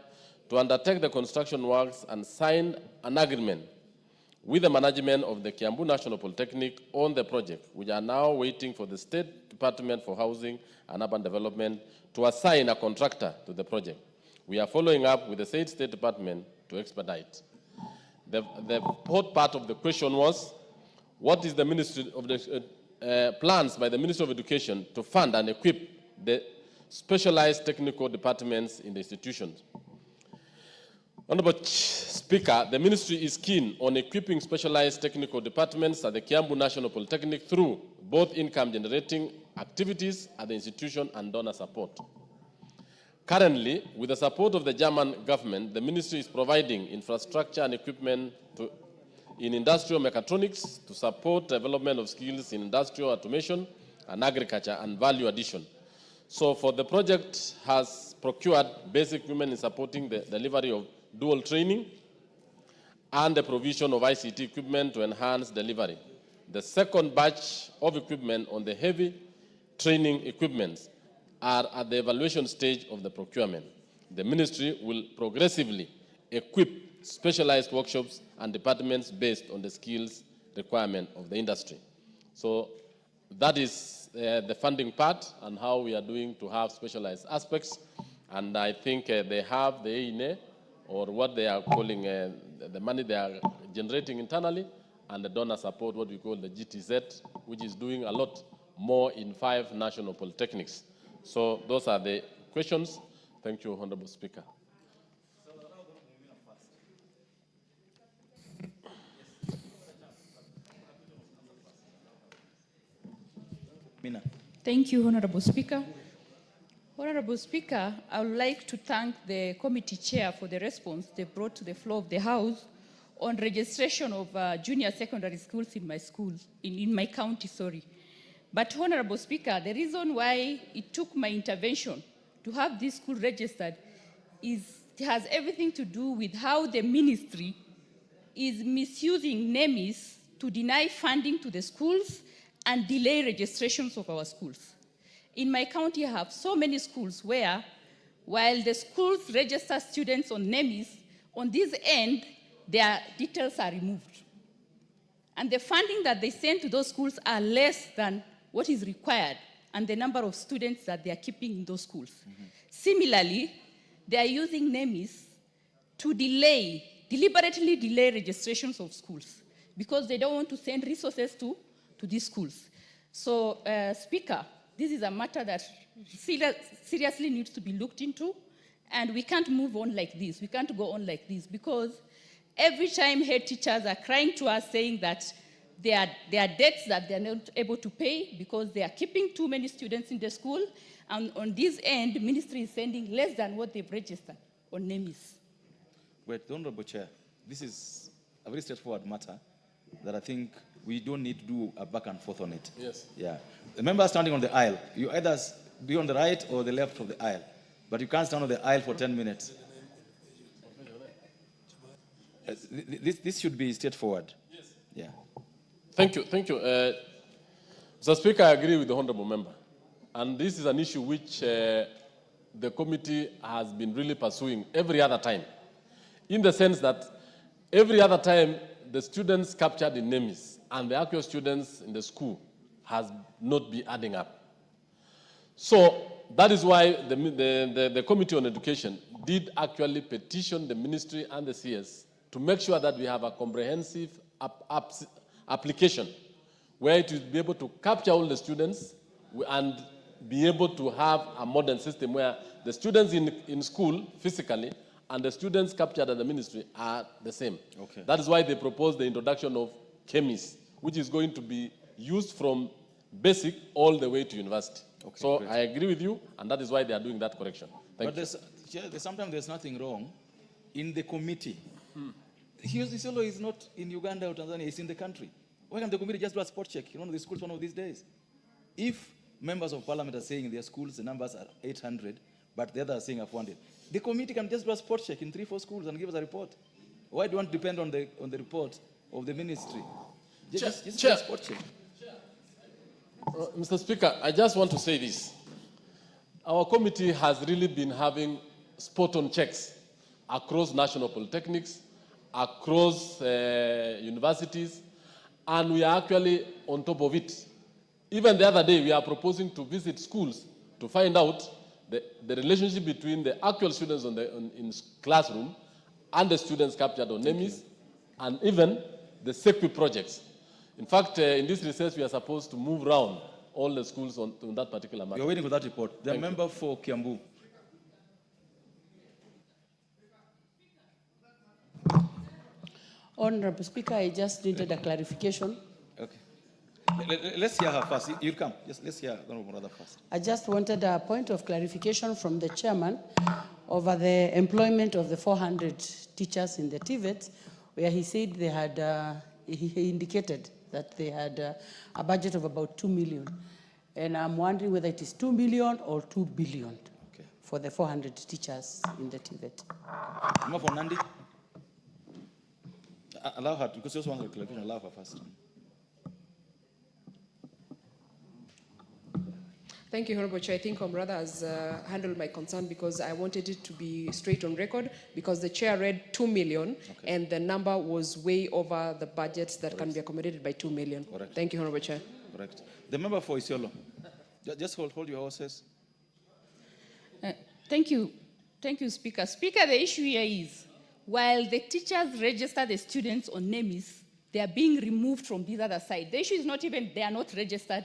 to undertake the construction works and signed an agreement with the management of the Kiambu National Polytechnic on the project. We are now waiting for the State Department for Housing and Urban Development to assign a contractor to the project. We are following up with the State Department to expedite. The fourth part of the question was, what is the Ministry of the plans by the Ministry of Education to fund and equip the specialized technical departments in the institutions? Honorable Speaker, the Ministry is keen on equipping specialized technical departments at the Kiambu National Polytechnic through both income-generating activities at the institution and donor support. Currently, with the support of the German government, the Ministry is providing infrastructure and equipment in industrial mechatronics to support development of skills in industrial automation and agriculture and value addition. So for the project has procured basic equipment in supporting the delivery of dual training and the provision of ICT equipment to enhance delivery. The second batch of equipment on the heavy training equipment are at the evaluation stage of the procurement. The ministry will progressively equip specialized workshops and departments based on the skills requirement of the industry. So that is the funding part and how we are doing to have specialized aspects. And I think they have the EINE, or what they are calling the money they are generating internally, and the donor support, what we call the GTZ, which is doing a lot more in 5 national polytechnics. So those are the questions. Thank you, Honorable Speaker. Thank you, Honorable Speaker. Honorable Speaker, I would like to thank the committee chair for the response they brought to the floor of the House on registration of junior secondary schools in my school, in my county, sorry. But Honorable Speaker, the reason why it took my intervention to have this school registered it has everything to do with how the ministry is misusing NEMIS to deny funding to the schools and delay registrations of our schools. In my county, I have so many schools where, while the schools register students on NEMIS, on this end, their details are removed. And the funding that they send to those schools are less than what is required and the number of students that they are keeping in those schools. Mm-hmm. Similarly, they are using NEMIS to deliberately delay registrations of schools because they don't want to send resources to these schools. So, Speaker, this is a matter that seriously needs to be looked into, and we can't move on like this. We can't go on like this because every time head teachers are crying to us saying that there are debts that they're not able to pay because they are keeping too many students in the school, and on this end, the ministry is sending less than what they've registered on NEMIS. Wait, Honorable Chair, this is a very straightforward matter that I think we don't need to do a back and forth on it. Yes. Yeah. The member standing on the aisle, you either be on the right or the left of the aisle, but you can't stand on the aisle for 10 minutes. This should be straightforward. Yes. Yeah. Thank you. Thank you. Mr. Speaker, I agree with the honorable member. And this is an issue which the committee has been really pursuing every other time, in the sense that every other time the students captured in NEMIS and the actual students in the school has not been adding up. So that is why the Committee on Education did actually petition the ministry and the CS to make sure that we have a comprehensive application where it will be able to capture all the students and be able to have a modern system where the students in school physically and the students captured at the ministry are the same. Okay. That is why they proposed the introduction of chemis, which is going to be used from basic all the way to university. Okay, so great. I agree with you, and that is why they are doing that correction. Thank you. Sometimes there's nothing wrong in the committee. Isiolo is not in Uganda or Tanzania, it's in the country. Why can't the committee just do a spot check? The schools one of these days. If members of parliament are saying their schools, the numbers are 800, but the others are saying are 400, the committee can just do a spot check in 3-4 schools and give us a report. Why do you want to depend on the report of the ministry? Just Chair. spot check. Mr. Speaker, I just want to say this. Our committee has really been having spot-on checks across national polytechnics, across universities, and we are actually on top of it. Even the other day, we are proposing to visit schools to find out the relationship between the actual students in classroom and the students captured on NEMIS, and even the SECPI projects. In fact, in this recess, we are supposed to move around all the schools on that particular matter. You're waiting for that report. The member for Kiambu. Honorable Speaker, I just needed a clarification. Okay. Let's hear her first. You come. Yes, let's hear Honorable Murada first. I just wanted a point of clarification from the chairman over the employment of the 400 teachers in the TVET, where he said they had, he indicated that they had a budget of about 2 million. And I'm wondering whether it is 2 million or 2 billion for the 400 teachers in the TVET. Member for Nandi. Allow her to, because you also want the clarification. Allow her first. Thank you, Honorable Chair. I think Comrade has handled my concern because I wanted it to be straight on record because the chair read 2 million and the number was way over the budget that can be accommodated by 2 million. Correct. Thank you, Honorable Chair. Correct. The member for Isiolo. Just hold your horses. Thank you. Thank you, Speaker. Speaker, the issue here is, while the teachers register the students on NEMIS, they are being removed from this other side. The issue is not even they are not registered.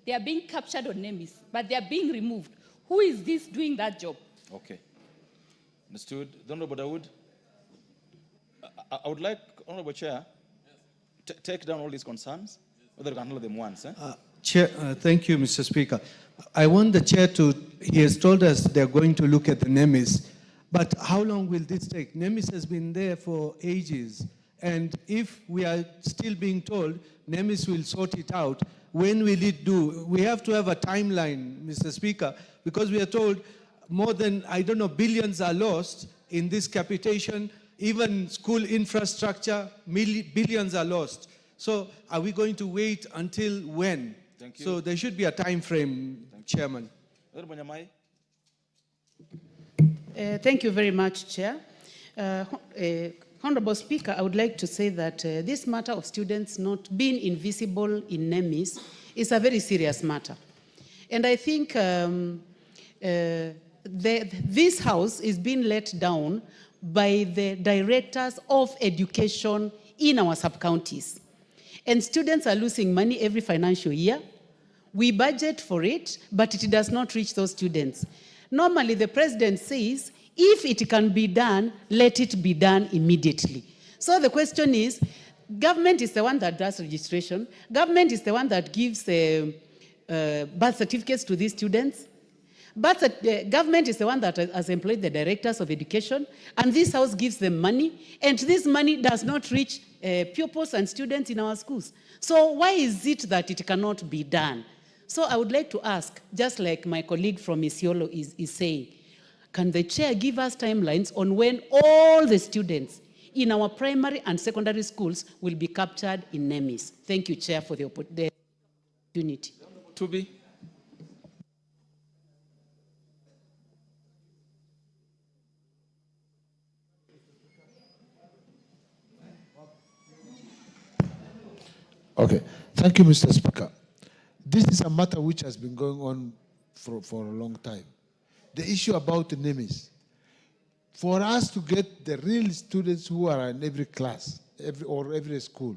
They are being captured on NEMIS, but they are being removed. Who is this doing that job? Okay. Understood. Honorable Dawood, I would like, Honorable Chair, take down all these concerns, whether you can handle them once. Chair, thank you, Mr. Speaker. I want the chair to, he has told us they're going to look at the NEMIS, but how long will this take? NEMIS has been there for ages, and if we are still being told NEMIS will sort it out, when will it do? We have to have a timeline, Mr. Speaker, because we are told more than, I don't know, billions are lost in this capitation, even school infrastructure, billions are lost. So are we going to wait until when? Thank you. So there should be a time frame, Chairman. Thank you very much, Chair. Honorable Speaker, I would like to say that this matter of students not being invisible in NEMIS is a very serious matter. And I think this House is being let down by the directors of education in our sub-counties. And students are losing money every financial year. We budget for it, but it does not reach those students. Normally, the president says, if it can be done, let it be done immediately. So the question is, government is the one that does registration. Government is the one that gives birth certificates to these students. But government is the one that has employed the directors of education, and this House gives them money, and this money does not reach pupils and students in our schools. So why is it that it cannot be done? So I would like to ask, just like my colleague from Isiolo is saying, can the chair give us timelines on when all the students in our primary and secondary schools will be captured in NEMIS? Thank you, Chair, for the opportunity. To be. Okay. Thank you, Mr. Speaker. This is a matter which has been going on for a long time. The issue about the NEMIS. For us to get the real students who are in every class, every school,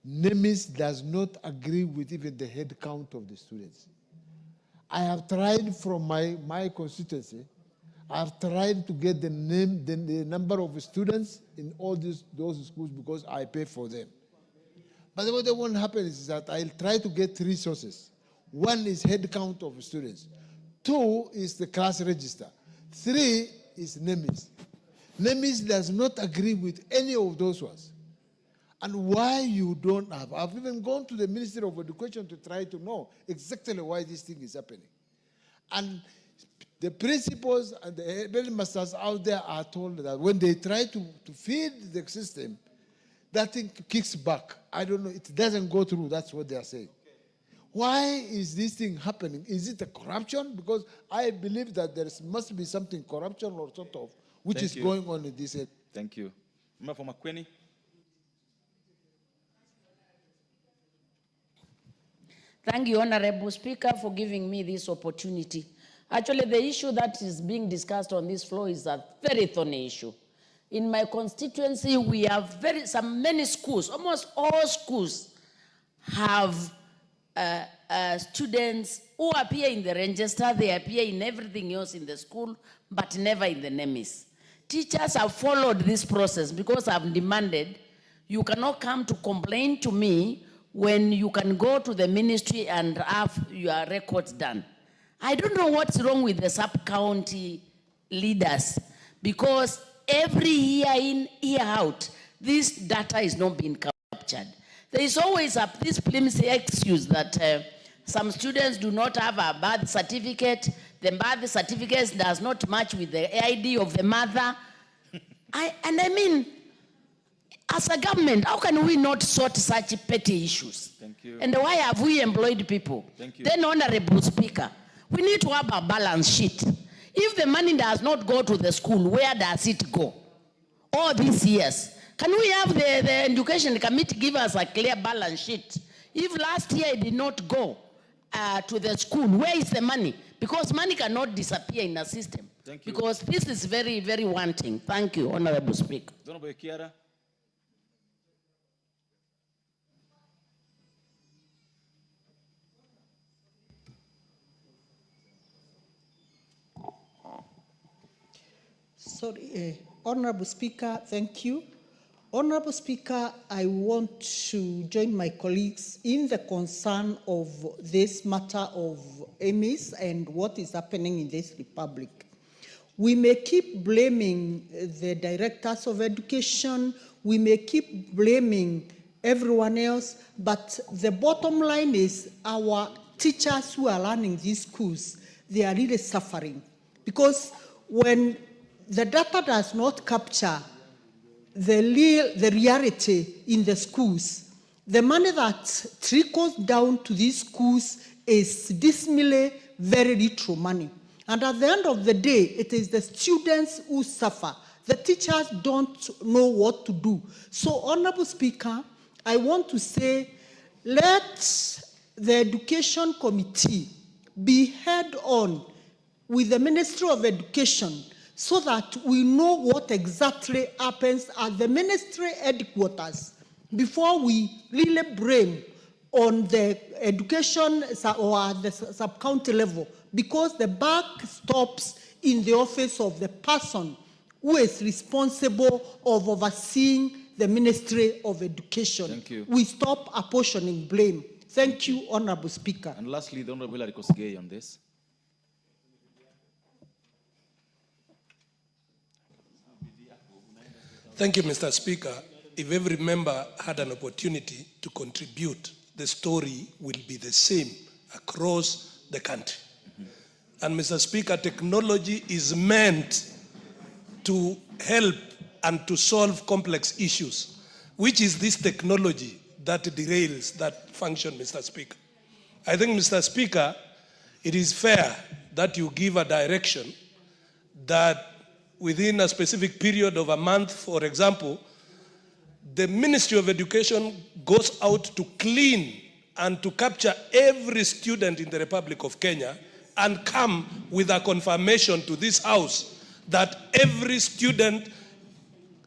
NEMIS does not agree with even the head count of the students. I have tried from my constituency, I have tried to get the number of students in all those schools because I pay for them. But what won't happen is that I'll try to get 3 sources. 1 is head count of students. 2 is the class register. 3 is NEMIS. NEMIS does not agree with any of those ones. And why you don't have, I've even gone to the Ministry of Education to try to know exactly why this thing is happening. And The principals and the headmasters out there are told that when they try to feed the system, that thing kicks back. I don't know, it doesn't go through, that's what they are saying. Why is this thing happening? Is it a corruption? Because I believe that there must be something corruption or sort of, which is going on in this area. Thank you. Member for Makwiny. Thank you, Honorable Speaker, for giving me this opportunity. Actually, the issue that is being discussed on this floor is a very thorny issue. In my constituency, we have many schools, almost all schools have students who appear in the register, they appear in everything else in the school, but never in the NEMIS. Teachers have followed this process because I've demanded, you cannot come to complain to me when you can go to the ministry and have your records done. I don't know what's wrong with the sub-county leaders, because every year in, year out, this data is not being captured. There is always this flimsy excuse that some students do not have a birth certificate, the birth certificate does not match with the ID of the mother. I mean, as a government, how can we not sort such petty issues? Thank you. And why have we employed people? Thank you. Then, Honorable Speaker, we need to have a balance sheet. If the money does not go to the school, where does it go? All these years. Can we have the education committee give us a clear balance sheet? If last year it did not go to the school, where is the money? Because money cannot disappear in a system. Thank you. Because this is very, very wanting. Thank you, Honorable Speaker. Honorable Kiara. Sorry, Honorable Speaker, thank you. Honorable Speaker, I want to join my colleagues in the concern of this matter of EMIS and what is happening in this republic. We may keep blaming the directors of education, we may keep blaming everyone else, but the bottom line is our teachers who are running these schools, they are really suffering. Because when the data does not capture the reality in the schools, the money that trickles down to these schools is dismally very little money. And at the end of the day, it is the students who suffer. The teachers don't know what to do. So, Honorable Speaker, I want to say, let the Education Committee be head on with the Ministry of Education so that we know what exactly happens at the ministry headquarters before we really blame on the education or at the sub-county level, because the buck stops in the office of the person who is responsible of overseeing the Ministry of Education. Thank you. We stop apportioning blame. Thank you, Honorable Speaker. And lastly, the Honorable Hilary Kosgei on this. Thank you, Mr. Speaker. If every member had an opportunity to contribute, the story will be the same across the country. And Mr. Speaker, technology is meant to help and to solve complex issues. Which is this technology that derails that function, Mr. Speaker? I think, Mr. Speaker, it is fair that you give a direction that within a specific period of a month, for example, the Ministry of Education goes out to clean and to capture every student in the Republic of Kenya and come with a confirmation to this House that every student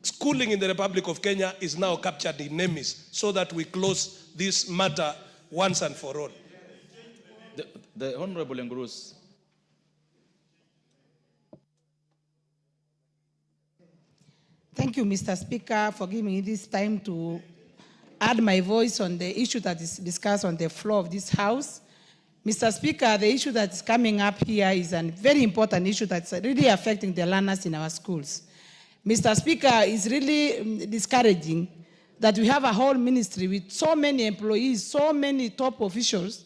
schooling in the Republic of Kenya is now captured in NEMIS, so that we close this matter once and for all. The Honorable Ngurus. Thank you, Mr. Speaker, for giving me this time to add my voice on the issue that is discussed on the floor of this House. Mr. Speaker, the issue that is coming up here is a very important issue that's really affecting the learners in our schools. Mr. Speaker, it's really discouraging that we have a whole ministry with so many employees, so many top officials,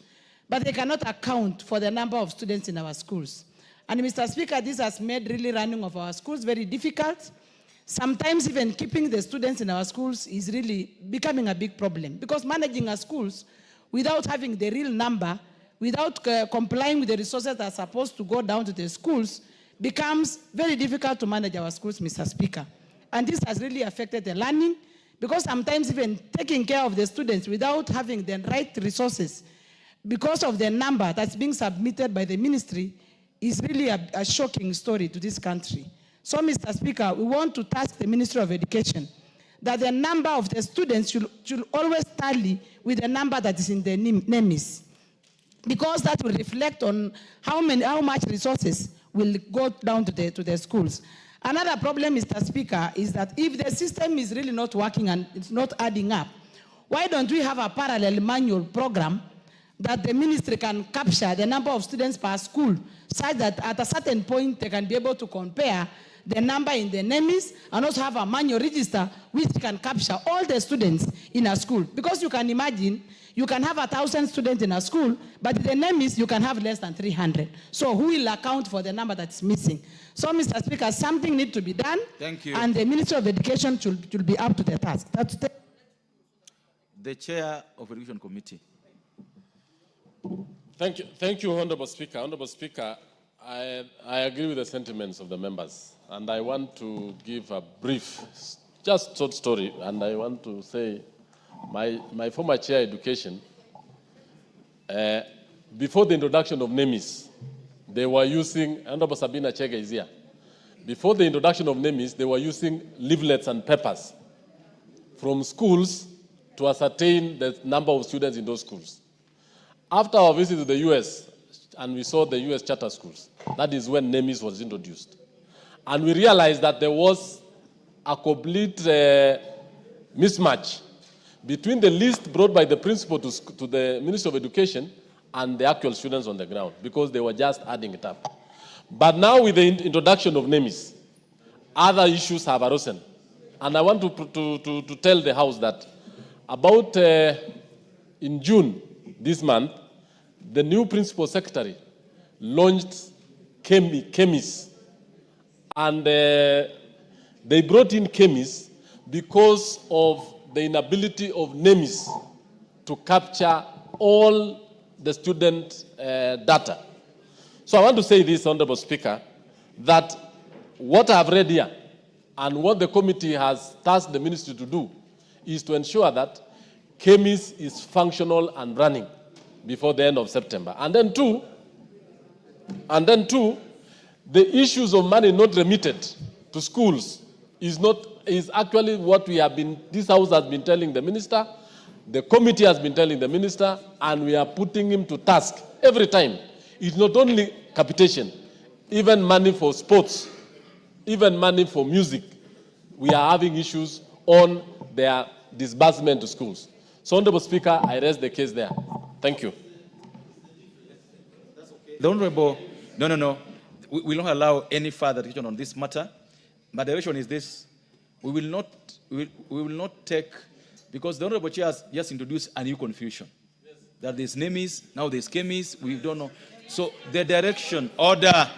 but they cannot account for the number of students in our schools. And Mr. Speaker, this has made really running of our schools very difficult. Sometimes even keeping the students in our schools is really becoming a big problem, because managing our schools without having the real number, without complying with the resources that are supposed to go down to the schools, becomes very difficult to manage our schools, Mr. Speaker. And this has really affected the learning, because sometimes even taking care of the students without having the right resources, because of the number that's being submitted by the ministry, is really a shocking story to this country. So, Mr. Speaker, we want to task the Ministry of Education that the number of the students should always tally with the number that is in the NEMIS, because that will reflect on how much resources will go down to the schools. Another problem, Mr. Speaker, is that if the system is really not working and it's not adding up, why don't we have a parallel manual program that the ministry can capture the number of students per school, such that at a certain point they can be able to compare the number in the NEMIS and also have a manual register which can capture all the students in a school. Because you can imagine, you can have 1,000 students in a school, but in the NEMIS you can have less than 300. So who will account for the number that's missing? So, Mr. Speaker, something needs to be done. Thank you. And the Ministry of Education should be up to the task. That's the Chair of Education Committee. Thank you, Honorable Speaker. Honorable Speaker, I agree with the sentiments of the members, and I want to give a brief, just short story, and I want to say my former chair education, before the introduction of NEMIS, they were using, Honorable Sabina Chege is here, before the introduction of NEMIS, they were using leaflets and papers from schools to ascertain the number of students in those schools. After our visit to the US, and we saw the US charter schools, that is when NEMIS was introduced. And we realized that there was a complete mismatch between the list brought by the principal to the Ministry of Education and the actual students on the ground, because they were just adding it up. But now with the introduction of NEMIS, other issues have arisen. And I want to tell the House that about in June this month, the new principal secretary launched chemis, and they brought in chemis because of the inability of NEMIS to capture all the student data. So I want to say this, Honorable Speaker, that what I've read here and what the committee has tasked the ministry to do is to ensure that chemis is functional and running before the end of September. And then two, the issues of money not remitted to schools is actually what this House has been telling the minister, the committee has been telling the minister, and we are putting him to task every time. It's not only capitation, even money for sports, even money for music. We are having issues on their disbursement to schools. So, Honorable Speaker, I raise the case there. Thank you. The Honorable, no. We will not allow any further discussion on this matter. My direction is this: we will not take, because the Honorable Chair has just introduced a new confusion. Yes. That there's NEMIS, now there's chemis, we don't know. So the direction, order.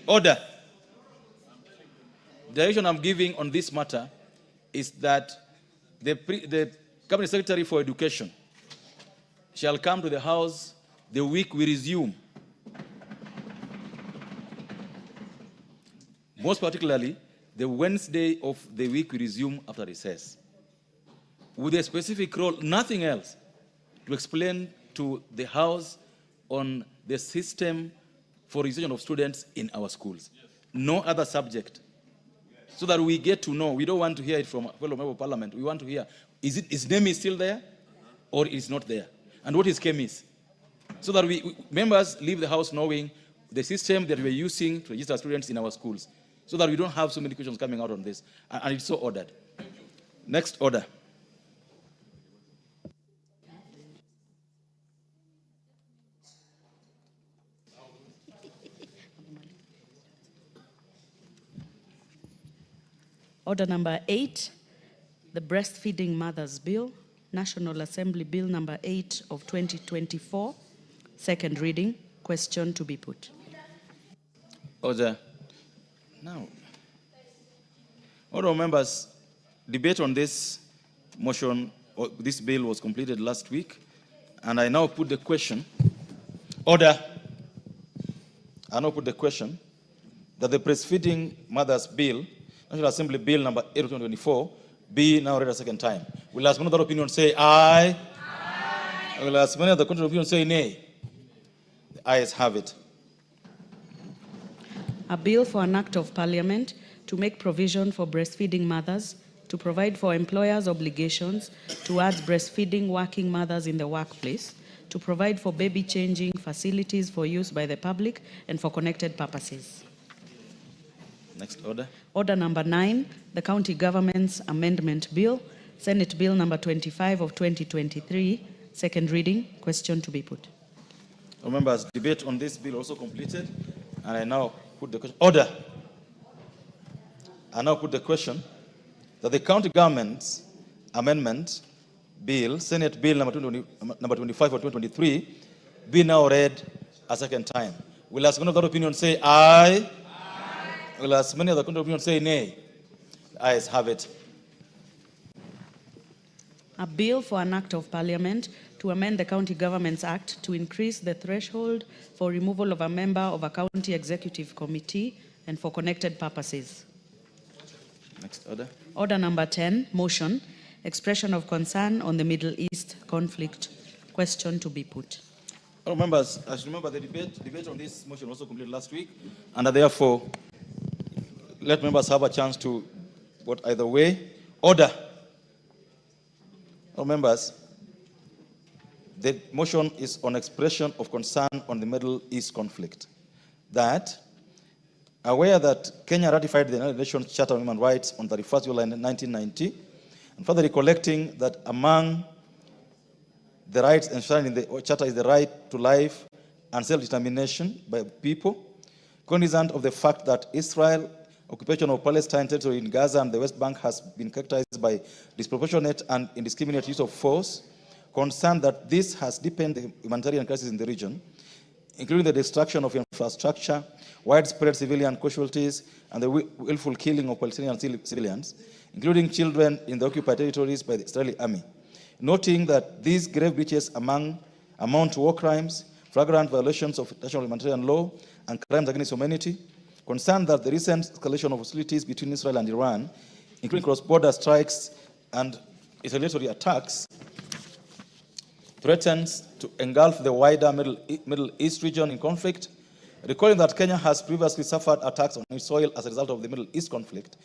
The direction I'm giving on this matter is that the Cabinet Secretary for Education shall come to the House the week we resume. Most particularly, the Wednesday of the week we resume after recess, with a specific role, nothing else, to explain to the House on the system for registration of students in our schools. Yes. No other subject. Yes. So that we get to know. We don't want to hear it from a fellow member of Parliament. We want to hear, is NEMIS still there or is not there? And what is chemis? So that we members leave the House knowing the system that we're using to register students in our schools, so that we don't have so many questions coming out on this. And it's so ordered. Next order. Order number 8, the Breastfeeding Mothers Bill, National Assembly Bill number 8 of 2024, second reading. Question to be put. Order. Now, honorable members, debate on this motion, or this bill was completed last week, and I now put the question. Order. I now put the question that the breastfeeding mothers bill, National Assembly Bill number 8 of 2024, be now read a second time. Will as many other opinion say aye? Aye. Will as many other contrary opinion say nay? The ayes have it. A bill for an act of parliament to make provision for breastfeeding mothers, to provide for employers' obligations towards breastfeeding working mothers in the workplace, to provide for baby changing facilities for use by the public and for connected purposes. Next order. Order number 9, the County Government's Amendment Bill, Senate Bill number 25 of 2023, second reading. Question to be put. Members, debate on this bill also completed, and I now put the question. Order. I now put the question that the County Government's Amendment Bill, Senate Bill number 25 of 2023, be now read a second time. Will as many of that opinion say aye? Aye. Will as many of the contrary opinion say nay? The ayes have it. A bill for an act of parliament to amend the County Governments Act to increase the threshold for removal of a member of a county executive committee and for connected purposes. Next order. Order number 10, motion, expression of concern on the Middle East conflict. Question to be put. All members, as you remember, the debate on this motion also completed last week, and therefore, let members have a chance to vote either way. Order. All members, the motion is on expression of concern on the Middle East conflict. That, aware that Kenya ratified the United Nations Charter on Human Rights on 31st July 1990, and further recollecting that among the rights enshrined in the Charter is the right to life and self-determination by people, cognizant of the fact that Israel occupation of Palestine territory in Gaza and the West Bank has been characterized by disproportionate and indiscriminate use of force, concerned that this has deepened the humanitarian crisis in the region, including the destruction of infrastructure, widespread civilian casualties, and the willful killing of Palestinian civilians, including children in the occupied territories by the Israeli army. Noting that these grave breaches amount to war crimes, flagrant violations of international humanitarian law, and crimes against humanity, concerned that the recent escalation of hostilities between Israel and Iran, including cross-border strikes and retaliatory attacks, threatens to engulf the wider Middle East region in conflict, recalling that Kenya has previously suffered attacks on its soil as a result of the Middle East conflict,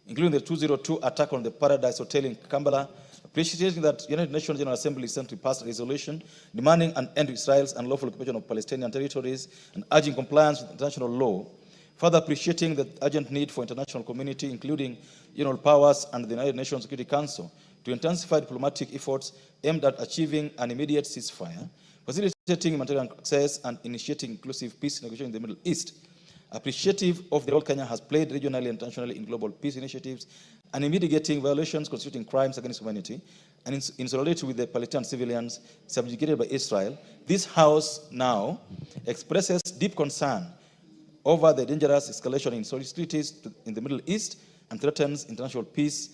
including the 2002 attack on the Paradise Hotel in Kampala, appreciating that the United Nations General Assembly recently passed a resolution demanding an end to Israel's unlawful occupation of Palestinian territories and urging compliance with international law, further appreciating the urgent need for international community, including regional powers and the United Nations Security Council, to intensify diplomatic efforts aimed at achieving an immediate ceasefire, facilitating humanitarian access, and initiating inclusive peace negotiations in the Middle East. Appreciative of the role Kenya has played regionally and internationally in global peace initiatives and in mitigating violations constituting crimes against humanity, and in solidarity with the Palestinian civilians subjugated by Israel, this House now expresses deep concern over the dangerous escalation in hostilities in the Middle East and threatens international peace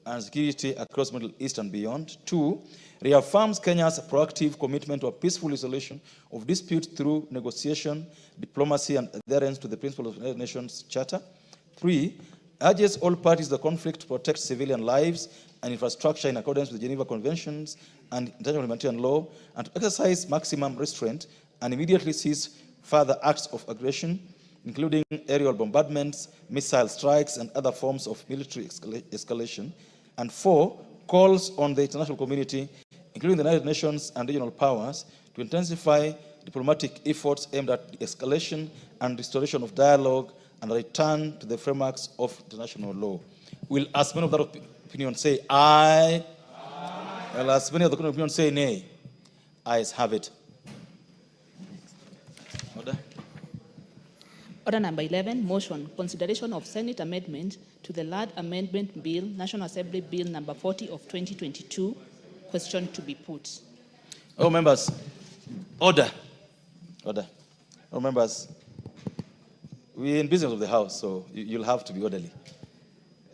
and security across the Middle East and beyond. 2, reaffirms Kenya's proactive commitment to a peaceful resolution of disputes through negotiation, diplomacy, and adherence to the principles of the United Nations Charter. 3, urges all parties to the conflict to protect civilian lives and infrastructure in accordance with the Geneva Conventions and international humanitarian law, and to exercise maximum restraint and immediately cease further acts of aggression, including aerial bombardments, missile strikes, and other forms of military escalation. And 4, calls on the international community, including the United Nations and regional powers, to intensify diplomatic efforts aimed at the escalation and restoration of dialogue and a return to the frameworks of international law. Will as many of that opinion say aye? Aye. Will as many of the opinion say nay? Ayes have it. Order. Order number 11, motion, consideration of Senate amendment to the Land Amendment Bill, National Assembly Bill number 40 of 2022. Question to be put. Oh, members, order. Order. Oh, members, We're in business of the House, so you'll have to be orderly.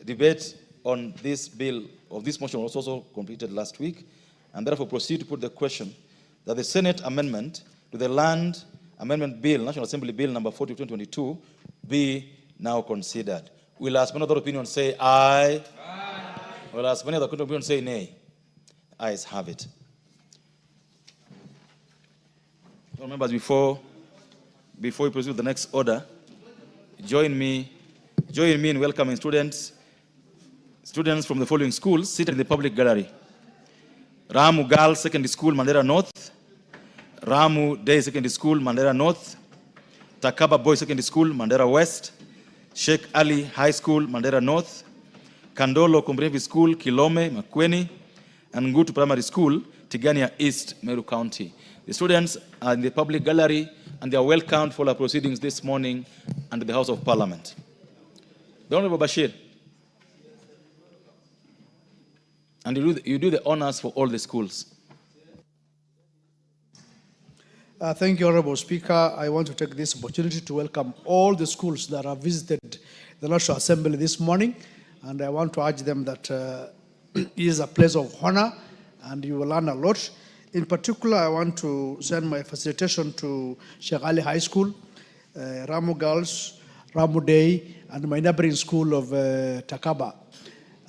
Debate on this bill, of this motion, was also completed last week, and therefore proceed to put the question that the Senate amendment to the Land Amendment Bill, National Assembly Bill number 40 of 2022, be now considered. Will as many other opinions say aye? Aye. Will as many other opinions say nay? Ayes have it. So members, before we proceed with the next order, join me in welcoming students from the following schools seated in the public gallery: Ramu Girls Secondary School, Mandera North; Ramu Day Secondary School, Mandera North; Takaba Boys Secondary School, Mandera West; Sheikh Ali High School, Mandera North; Kandolo Comprehensive School, Kilome, Makwiny; and Ngutu Primary School, Tigania East, Meru County. The students are in the public gallery, and they are welcomed for our proceedings this morning under the House of Parliament. The Honorable Bashir, and you do the honors for all the schools. Thank you, Honorable Speaker. I want to take this opportunity to welcome all the schools that have visited the National Assembly this morning, and I want to urge them that it is a place of honor, and you will learn a lot. In particular, I want to send my facilitation to Sheikh Ali High School, Ramu Girls, Ramu Day, and my neighboring school of Takaba.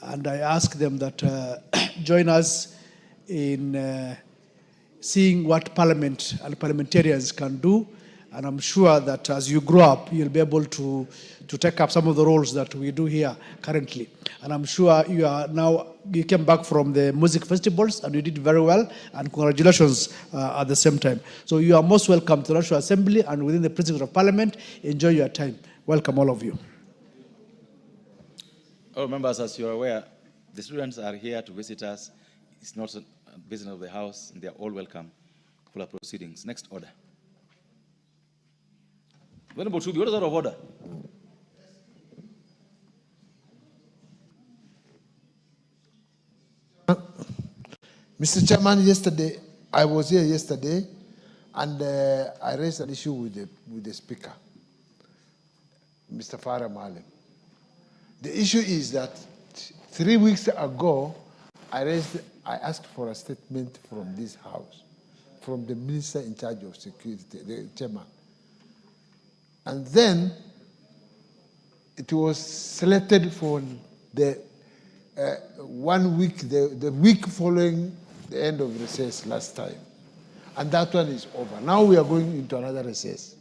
And I ask them that join us in seeing what Parliament and parliamentarians can do. And I'm sure that as you grow up, you'll be able to take up some of the roles that we do here currently. And I'm sure you came back from the music festivals and you did very well, and congratulations at the same time. So you are most welcome to the National Assembly and within the precincts of Parliament. Enjoy your time. Welcome all of you. All members, as you're aware, the students are here to visit us. It's not a business of the House, and they are all welcome for our proceedings. Next order. Honorable Tubi, what is out of order? Mr. Chairman, I was here yesterday, and I raised an issue with the Speaker, Mr. Farah Malim. The issue is that 3 weeks ago, I asked for a statement from this House, from the Minister in charge of security, the Chairman. And then it was selected for the 1 week, the week following the end of recess last time. And that one is over. Now we are going into another recess.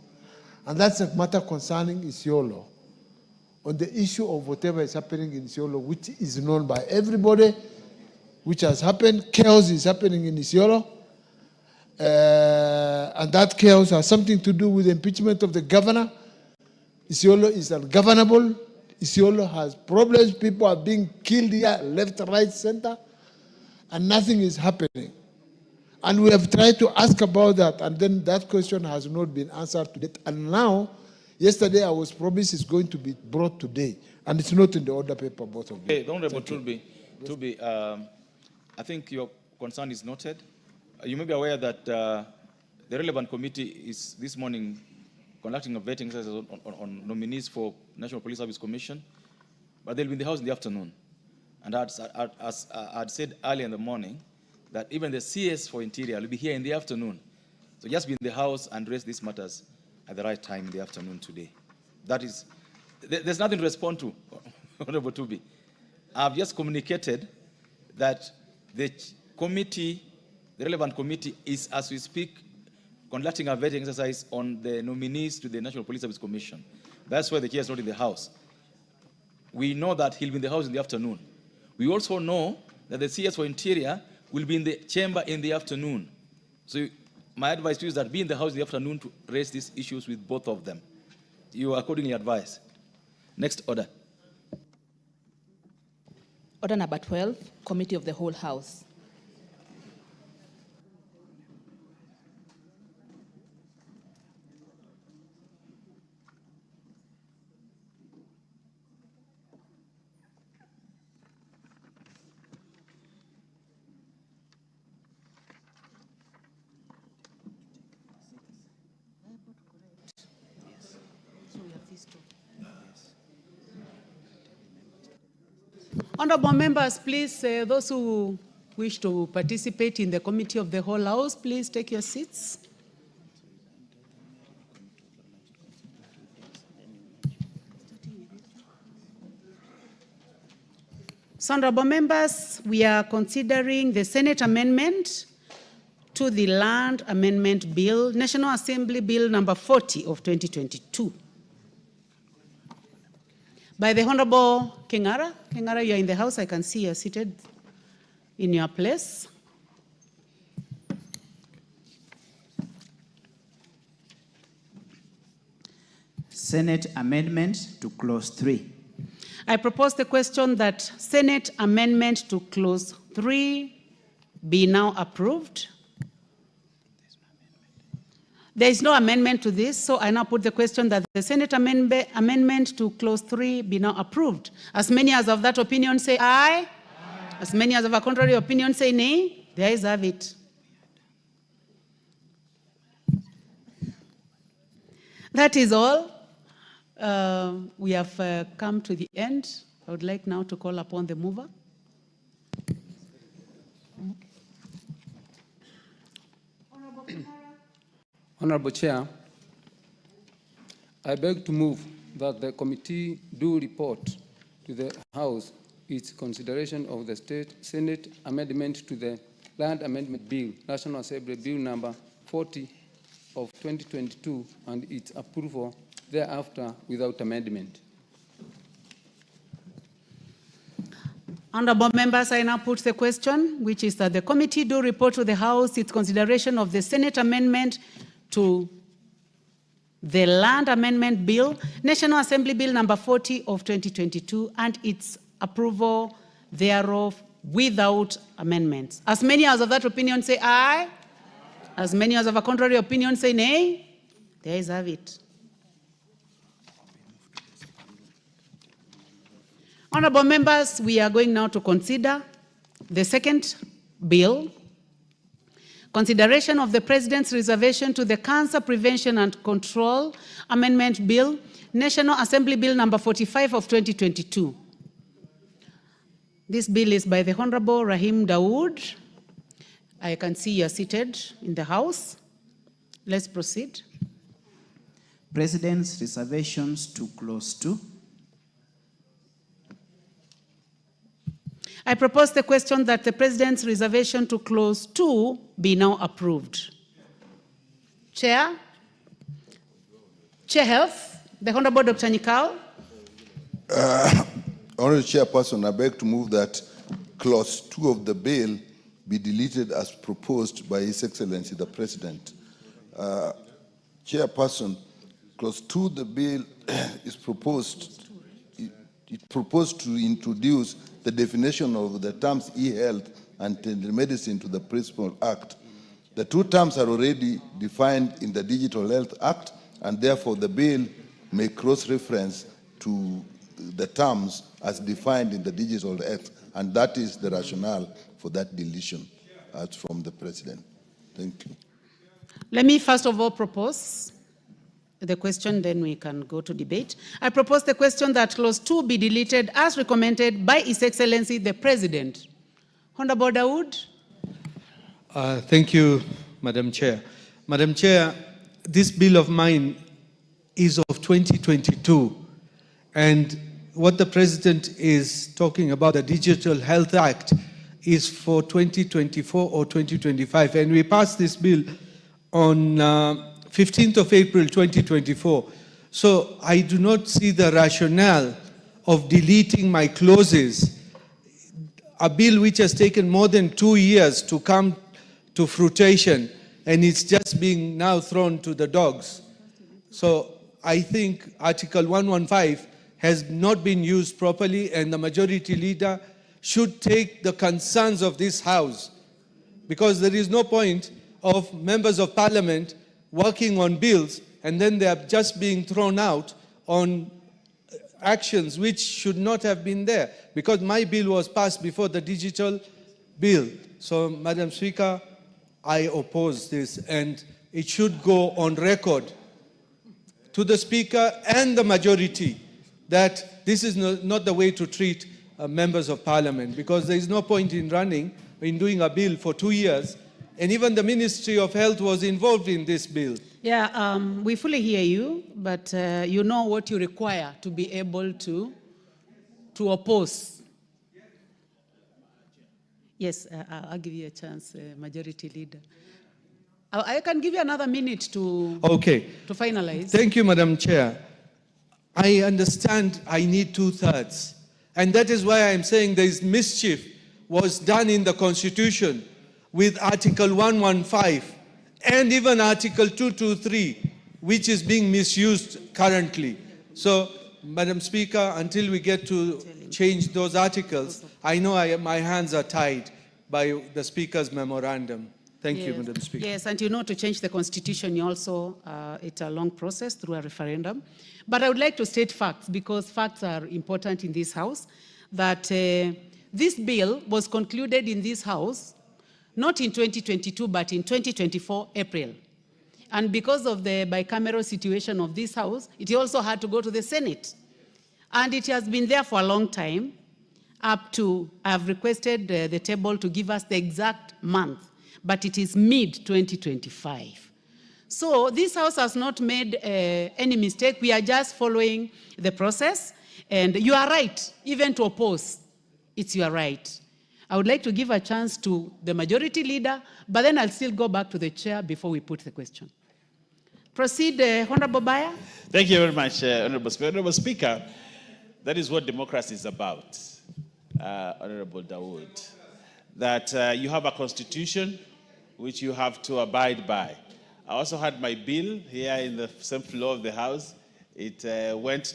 And that's a matter concerning Isiolo, on the issue of whatever is happening in Isiolo, which is known by everybody, which has happened. Chaos is happening in Isiolo. And that chaos has something to do with the impeachment of the governor. Isiolo is ungovernable. Isiolo has problems. People are being killed here, left, right, center, and nothing is happening. And we have tried to ask about that, and then that question has not been answered to date. And now, yesterday I was promised it's going to be brought today, and it's not in the order paper, both of you. Hey, Honorable Tubi, I think your concern is noted. You may be aware that the relevant committee is this morning conducting a vetting exercise on nominees for National Police Service Commission, but they'll be in the House in the afternoon. And I'd said earlier in the morning that even the CS for Interior will be here in the afternoon. So just be in the House and raise these matters at the right time in the afternoon today. That is, there's nothing to respond to, Honorable Tubi. I've just communicated that the committee, the relevant committee, is, as we speak, conducting a vetting exercise on the nominees to the National Police Service Commission. That's why the chair is not in the House. We know that he'll be in the House in the afternoon. We also know that the CS for Interior will be in the chamber in the afternoon. So my advice to you is that be in the House in the afternoon to raise these issues with both of them. You are accordingly advised. Next order. Order number 12, Committee of the Whole House. So we have these two. Honorable members, please, those who wish to participate in the committee of the whole house, please take your seats. So, honorable members, we are considering the Senate amendment to the Land Amendment Bill, National Assembly Bill number 40 of 2022. By the Honorable Kengara. Kengara, you are in the house. I can see you are seated in your place. Senate amendment to clause 3. I propose the question that Senate amendment to clause 3 be now approved. There is no amendment to this, so I now put the question that the Senate amendment to clause 3 be now approved. As many as of that opinion say aye. As many as of a contrary opinion say nay. The ayes have it. That is all. We have come to the end. I would like now to call upon the mover. Honorable Chair, I beg to move that the committee do report to the House its consideration of the Senate amendment to the Land Amendment Bill, National Assembly Bill number 40 of 2022, and its approval thereafter without amendment. Honorable members, I now put the question, which is that the committee do report to the House its consideration of the Senate amendment to the Land Amendment Bill, National Assembly Bill number 40 of 2022, and its approval thereof without amendments. As many as of that opinion say aye. As many as of a contrary opinion say nay. The ayes have it. Honorable members, we are going now to consider the second bill, consideration of the President's reservation to the Cancer Prevention and Control Amendment Bill, National Assembly Bill number 45 of 2022. This bill is by the Honorable Rahim Dawood. I can see you are seated in the House. Let's proceed. President's reservations to clause 2. I propose the question that the President's reservation to clause 2 be now approved. Chair? Chair Health, the Honorable Dr. Nikal. Honorable Chairperson, I beg to move that clause 2 of the bill be deleted as proposed by His Excellency the President. Chairperson, clause 2 of the bill is proposed. It proposed to introduce the definition of the terms e-health and telemedicine to the Principal Act. The two terms are already defined in the Digital Health Act, and therefore the bill may cross-reference to the terms as defined in the Digital Health, and that is the rationale for that deletion as from the President. Thank you. Let me first of all propose the question, then we can go to debate. I propose the question that clause 2 be deleted as recommended by His Excellency the President. Honorable Dawood. Thank you, Madam Chair. Madam Chair, this bill of mine is of 2022, and what the President is talking about, the Digital Health Act, is for 2024 or 2025, and we passed this bill on 15th of April 2024. So I do not see the rationale of deleting my clauses. A bill which has taken more than 2 years to come to fruition, and it's just being now thrown to the dogs. So I think Article 115 has not been used properly, and the majority leader should take the concerns of this House, because there is no point of members of Parliament working on bills and then they are just being thrown out on actions which should not have been there, because my bill was passed before the digital bill. So, Madam Speaker, I oppose this, and it should go on record to the Speaker and the majority that this is not the way to treat members of parliament, because there is no point in doing a bill for 2 years, and even the Ministry of Health was involved in this bill. Yeah, we fully hear you, but you know what you require to be able to oppose. Yes, I'll give you a chance, Majority Leader. I can give you another minute to finalize. Thank you, Madam Chair. I understand I need 2/3, and that is why I'm saying there is mischief was done in the Constitution with Article 115 and even Article 223, which is being misused currently. So, Madam Speaker, until we get to change those articles, I know my hands are tied by the Speaker's memorandum. Thank you, Madam Speaker. Yes, and you know, to change the Constitution, you also, it's a long process through a referendum. But I would like to state facts, because facts are important in this House, that this bill was concluded in this House, not in 2022, but in 2024, April. And because of the bicameral situation of this House, it also had to go to the Senate. And it has been there for a long time, up to, I've requested the table to give us the exact month, but it is mid-2025. So this House has not made any mistake. We are just following the process. And you are right, even to oppose, it's your right. I would like to give a chance to the Majority Leader, but then I'll still go back to the Chair before we put the question. Proceed, Honorable Baya. Thank you very much, Honorable Speaker. Honorable Speaker, that is what democracy is about, Honorable Dawood. That you have a constitution which you have to abide by. I also had my bill here in the same floor of the House. It went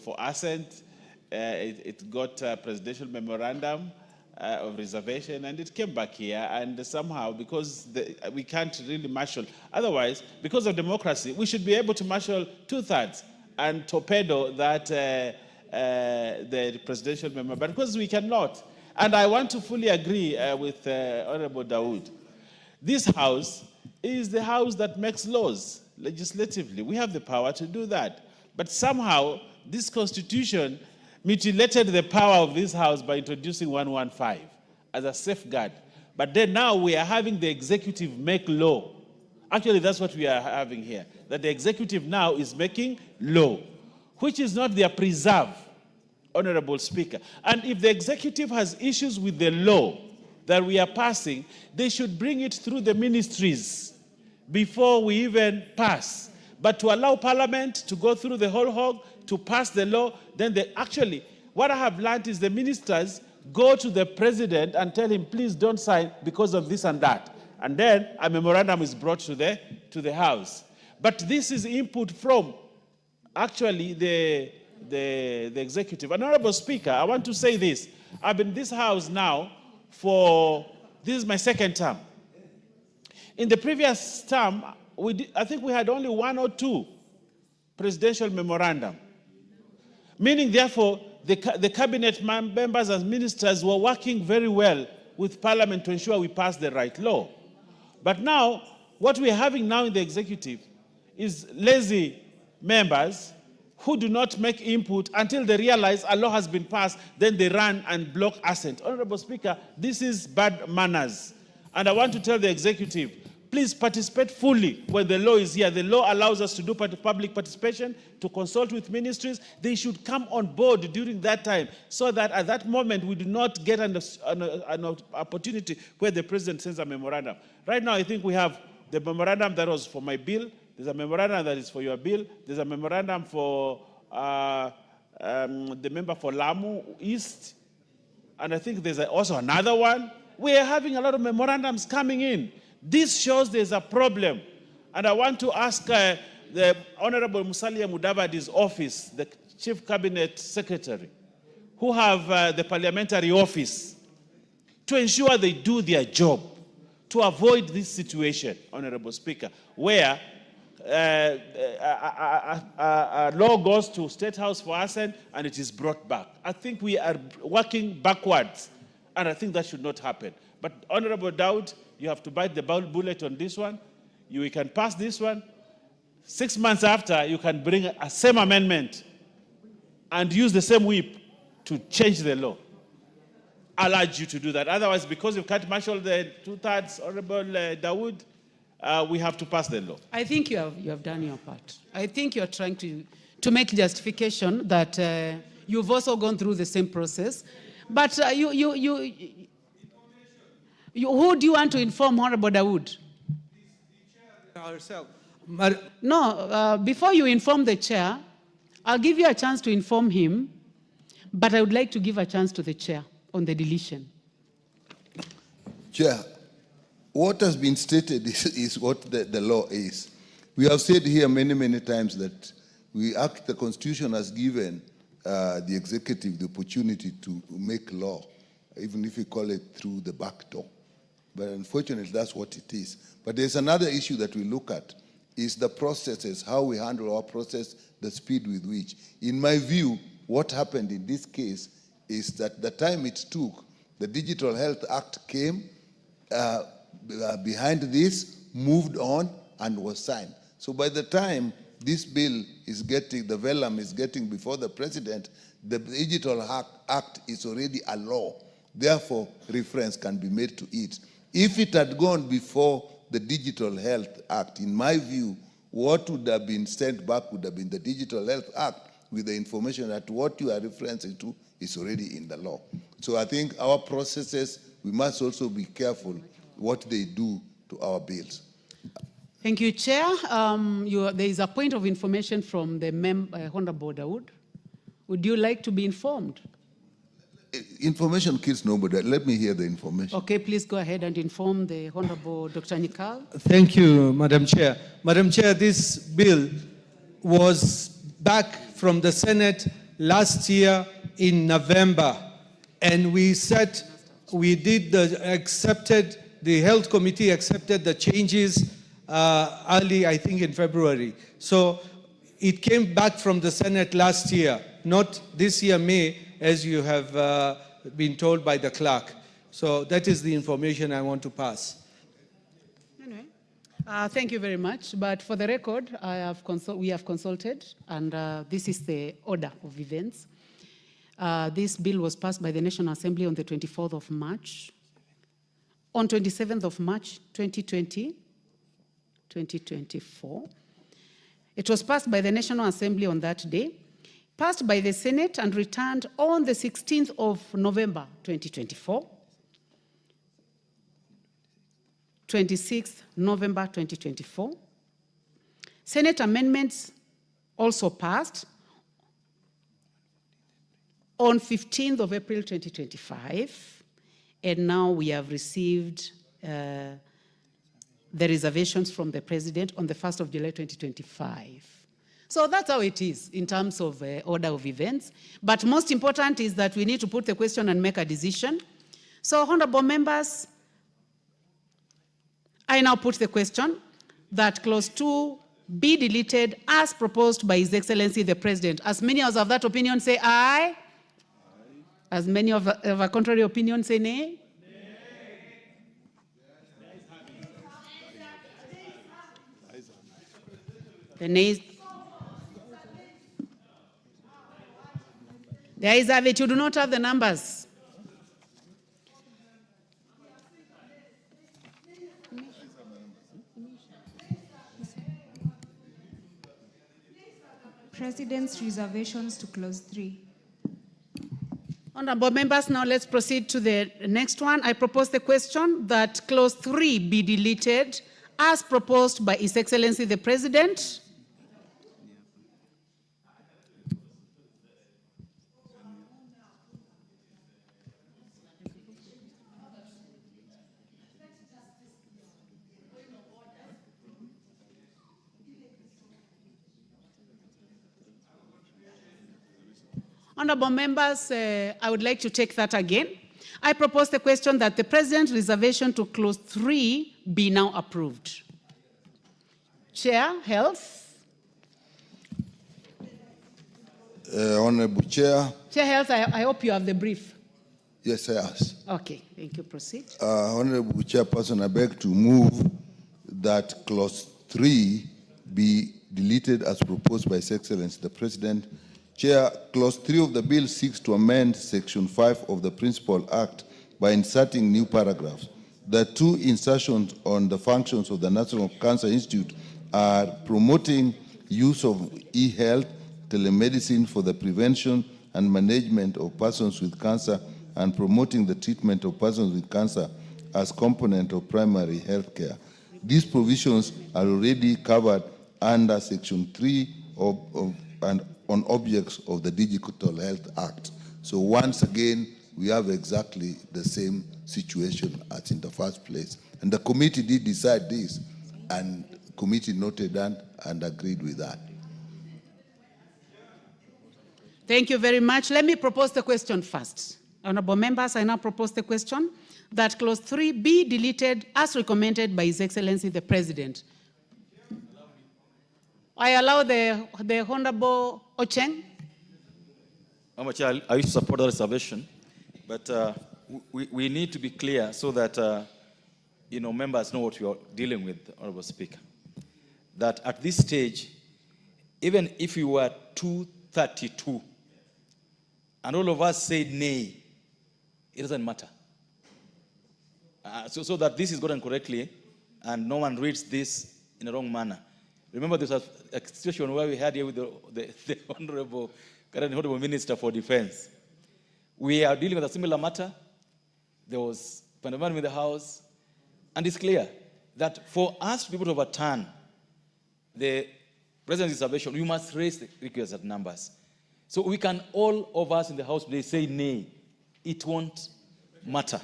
for assent. It got a presidential memorandum of reservation, and it came back here. And somehow, because we can't really marshal, otherwise, because of democracy, we should be able to marshal 2/3 and torpedo that the presidential memorandum. But because we cannot, and I want to fully agree with Honorable Dawood, this House is the House that makes laws legislatively. We have the power to do that. But somehow, this Constitution mutilated the power of this House by introducing 115 as a safeguard. But then now we are having the executive make law. Actually, that's what we are having here, that the executive now is making law, which is not their preserve, Honorable Speaker. And if the executive has issues with the law that we are passing, they should bring it through the ministries before we even pass. But to allow Parliament to go through the whole hog to pass the law, then actually, what I have learned is the ministers go to the president and tell him, please don't sign because of this and that. And then a memorandum is brought to the House. But this is input from actually the executive. Honorable Speaker, I want to say this. I've been in this House now this is my second term. In the previous term, I think we had only 1 or 2 presidential memorandum. Meaning, therefore, the cabinet members and ministers were working very well with Parliament to ensure we pass the right law. But now, what we're having now in the executive is lazy members who do not make input until they realize a law has been passed, then they run and block assent. Honorable Speaker, this is bad manners. And I want to tell the executive, please participate fully when the law is here. The law allows us to do public participation, to consult with ministries. They should come on board during that time so that at that moment we do not get an opportunity where the president sends a memorandum. Right now, I think we have the memorandum that was for my bill. There's a memorandum that is for your bill. There's a memorandum for the member for Lamu East. And I think there's also another one. We are having a lot of memorandums coming in. This shows there's a problem. And I want to ask the Honorable Musalia Mudavadi's office, the Chief Cabinet Secretary, who have the Parliamentary office, to ensure they do their job, to avoid this situation, Honorable Speaker, where a law goes to State House for assent and it is brought back. I think we are working backwards, and I think that should not happen. But Honorable Dawood, you have to bite the bullet on this one. We can pass this one. 6 months after, you can bring a same amendment and use the same whip to change the law. I'll urge you to do that. Otherwise, because you can't marshal the two-thirds, Honorable Dawood, we have to pass the law. I think you have done your part. I think you're trying to make justification that you've also gone through the same process. But who do you want to inform, Honorable Dawood? Ourselves. No, before you inform the chair, I'll give you a chance to inform him, but I would like to give a chance to the chair on the deletion. Chair, what has been stated is what the law is. We have said here many, many times that the Constitution has given the executive the opportunity to make law, even if we call it through the back door. But unfortunately, that's what it is. But there's another issue that we look at, is the processes, how we handle our process, the speed with which. In my view, what happened in this case is that the time it took, the Digital Health Act came behind this, moved on, and was signed. So by the time this bill is getting, the vellum is getting before the president, the Digital Act is already a law. Therefore, reference can be made to it. If it had gone before the Digital Health Act, in my view, what would have been sent back would have been the Digital Health Act with the information that what you are referencing to is already in the law. So I think our processes, we must also be careful what they do to our bills. Thank you, Chair. There is a point of information from the Honorable Dawood. Would you like to be informed? Information kills nobody. Let me hear the information. Okay, please go ahead and inform the Honorable Dr. Nikal. Thank you, Madam Chair. Madam Chair, this bill was back from the Senate last year in November, and the Health Committee accepted the changes early, I think, in February. So it came back from the Senate last year, not this year, May, as you have been told by the clerk. So that is the information I want to pass. Anyway, thank you very much. But for the record, we have consulted, and this is the order of events. This bill was passed by the National Assembly on the 24th of March. On 27th of March, 2024. It was passed by the National Assembly on that day, passed by the Senate and returned on the 16th of November, 2024. 26th November, 2024. Senate amendments also passed on 15th of April, 2025. And now we have received the reservations from the President on the 1st of July, 2025. So that's how it is in terms of order of events. But most important is that we need to put the question and make a decision. So, honorable members, I now put the question that clause 2 be deleted as proposed by His Excellency the President. As many as of that opinion say aye. As many of a contrary opinion say nay. The nays. The ayes have it. You do not have the numbers. President's reservations to clause 3. Honorable members, now let's proceed to the next one. I propose the question that clause 3 be deleted as proposed by His Excellency the President. Honorable members, I would like to take that again. I propose the question that the President's reservation to clause 3 be now approved. Chair, Health. Honorable Chair. Chair, Health, I hope you have the brief. Yes, I ask. Okay, thank you. Proceed. Honorable Chairperson, I beg to move that clause 3 be deleted as proposed by His Excellency the President. Chair, clause 3 of the bill seeks to amend section 5 of the Principal Act by inserting new paragraphs. The two insertions on the functions of the National Cancer Institute are promoting use of e-health, telemedicine for the prevention and management of persons with cancer, and promoting the treatment of persons with cancer as component of primary health care. These provisions are already covered under Section 3 and on objects of the Digital Health Act. So once again, we have exactly the same situation as in the first place. And the committee did decide this, and the committee noted that and agreed with that. Thank you very much. Let me propose the question first. Honorable members, I now propose the question that clause 3 be deleted as recommended by His Excellency the President. I allow the Honorable Ocheng. Madam Chair, I used to support the reservation, but we need to be clear so that members know what we are dealing with, Honorable Speaker. That at this stage, even if we were 232, and all of us said nay, it doesn't matter. So that this is gotten correctly, and no one reads this in a wrong manner. Remember, there was a situation where we had here with the current Honorable Minister for Defense. We are dealing with a similar matter. There was pandemonium in the House, and it's clear that for us to be able to overturn the President's reservation, we must raise the requisite numbers. So we can, all of us in the House today, say nay. It won't matter.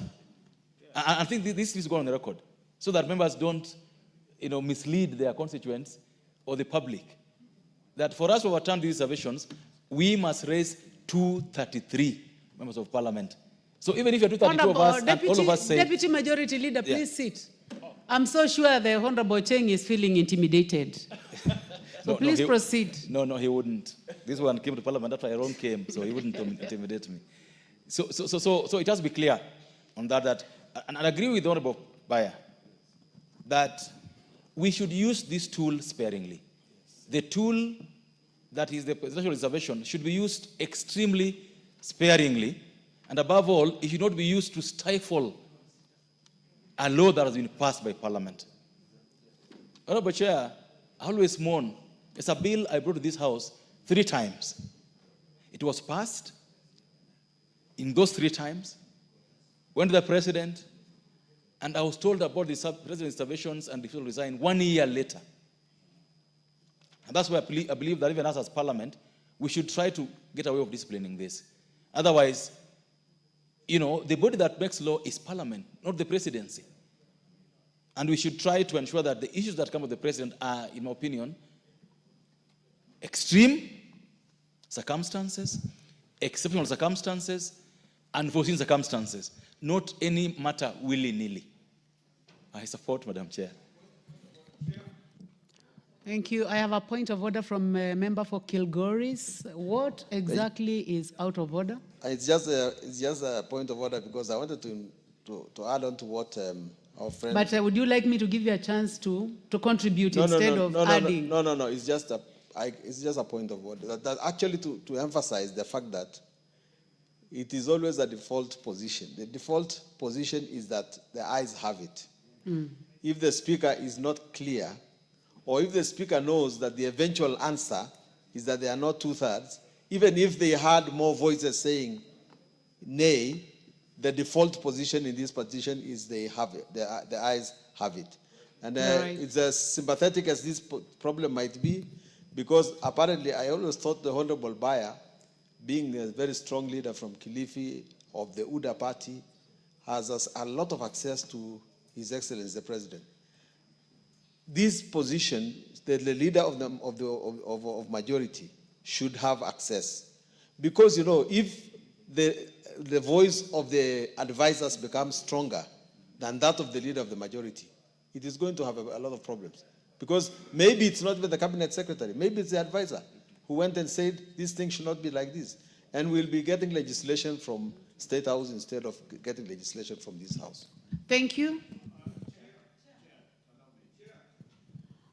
I think this needs to go on the record so that members don't mislead their constituents or the public. That for us to overturn these reservations, we must raise 233 members of Parliament. So even if you're 232 of us, and all of us say... Deputy Majority Leader, please sit. I'm so sure the Honorable Cheng is feeling intimidated. So please proceed. No, he wouldn't. This one came to Parliament after Aaron came, so he wouldn't intimidate me. So it has to be clear on that, and I agree with the Honorable Bayer that we should use this tool sparingly. The tool that is the presidential reservation should be used extremely sparingly, and above all, it should not be used to stifle a law that has been passed by Parliament. Honorable Chair, I always mourn. It's a bill I brought to this House 3 times. It was passed in those 3 times, went to the President, and I was told about the President's interventions and the resign 1 year later. And that's why I believe that even us as Parliament, we should try to get away of disciplining this. Otherwise, the body that makes law is Parliament, not the Presidency. And we should try to ensure that the issues that come with the President are, in my opinion, extreme circumstances, exceptional circumstances, unforeseen circumstances, not any matter willy-nilly. I support, Madam Chair. Thank you. I have a point of order from a member for Kilgoris. What exactly is out of order? It's just a point of order because I wanted to add on to what our friend... But would you like me to give you a chance to contribute instead of adding? No. It's just a point of order. That actually to emphasize the fact that it is always a default position. The default position is that the ayes have it. If the Speaker is not clear, or if the Speaker knows that the eventual answer is that they are not 2/3, even if they had more voices saying nay, the default position in this petition is they have it. The ayes have it. And it's as sympathetic as this problem might be, because apparently I always thought the Honorable Bayer, being a very strong leader from Kilifi of the UDA party, has a lot of access to His Excellency the President. This position, the leader of majority should have access, because if the voice of the advisors becomes stronger than that of the leader of the majority, it is going to have a lot of problems. Because maybe it's not even the cabinet secretary, maybe it's the advisor who went and said this thing should not be like this, and we'll be getting legislation from State House instead of getting legislation from this House. Thank you.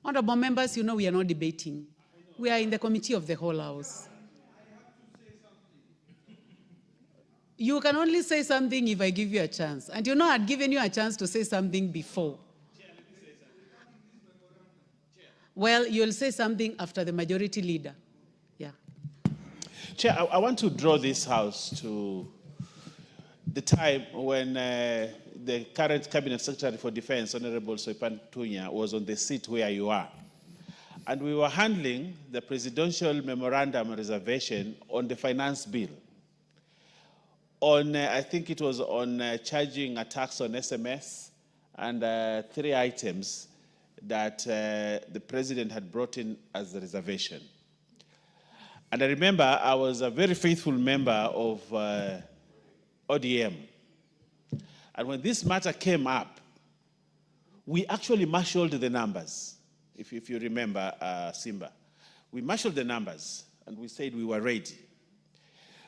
Honorable members, we are not debating. We are in the committee of the whole House. You can only say something if I give you a chance. And you know I'd given you a chance to say something before. Well, you'll say something after the majority leader. Yeah. Chair, I want to draw this House to the time when the current Cabinet Secretary for Defense, Honorable Soipan Tunya, was on the seat where you are. And we were handling the presidential memorandum reservation on the finance bill. On, I think it was on charging a tax on SMS and 3 items that the president had brought in as a reservation. And I remember I was a very faithful member of ODM. And when this matter came up, we actually marshaled the numbers, if you remember, Simba. We marshaled the numbers, and we said we were ready.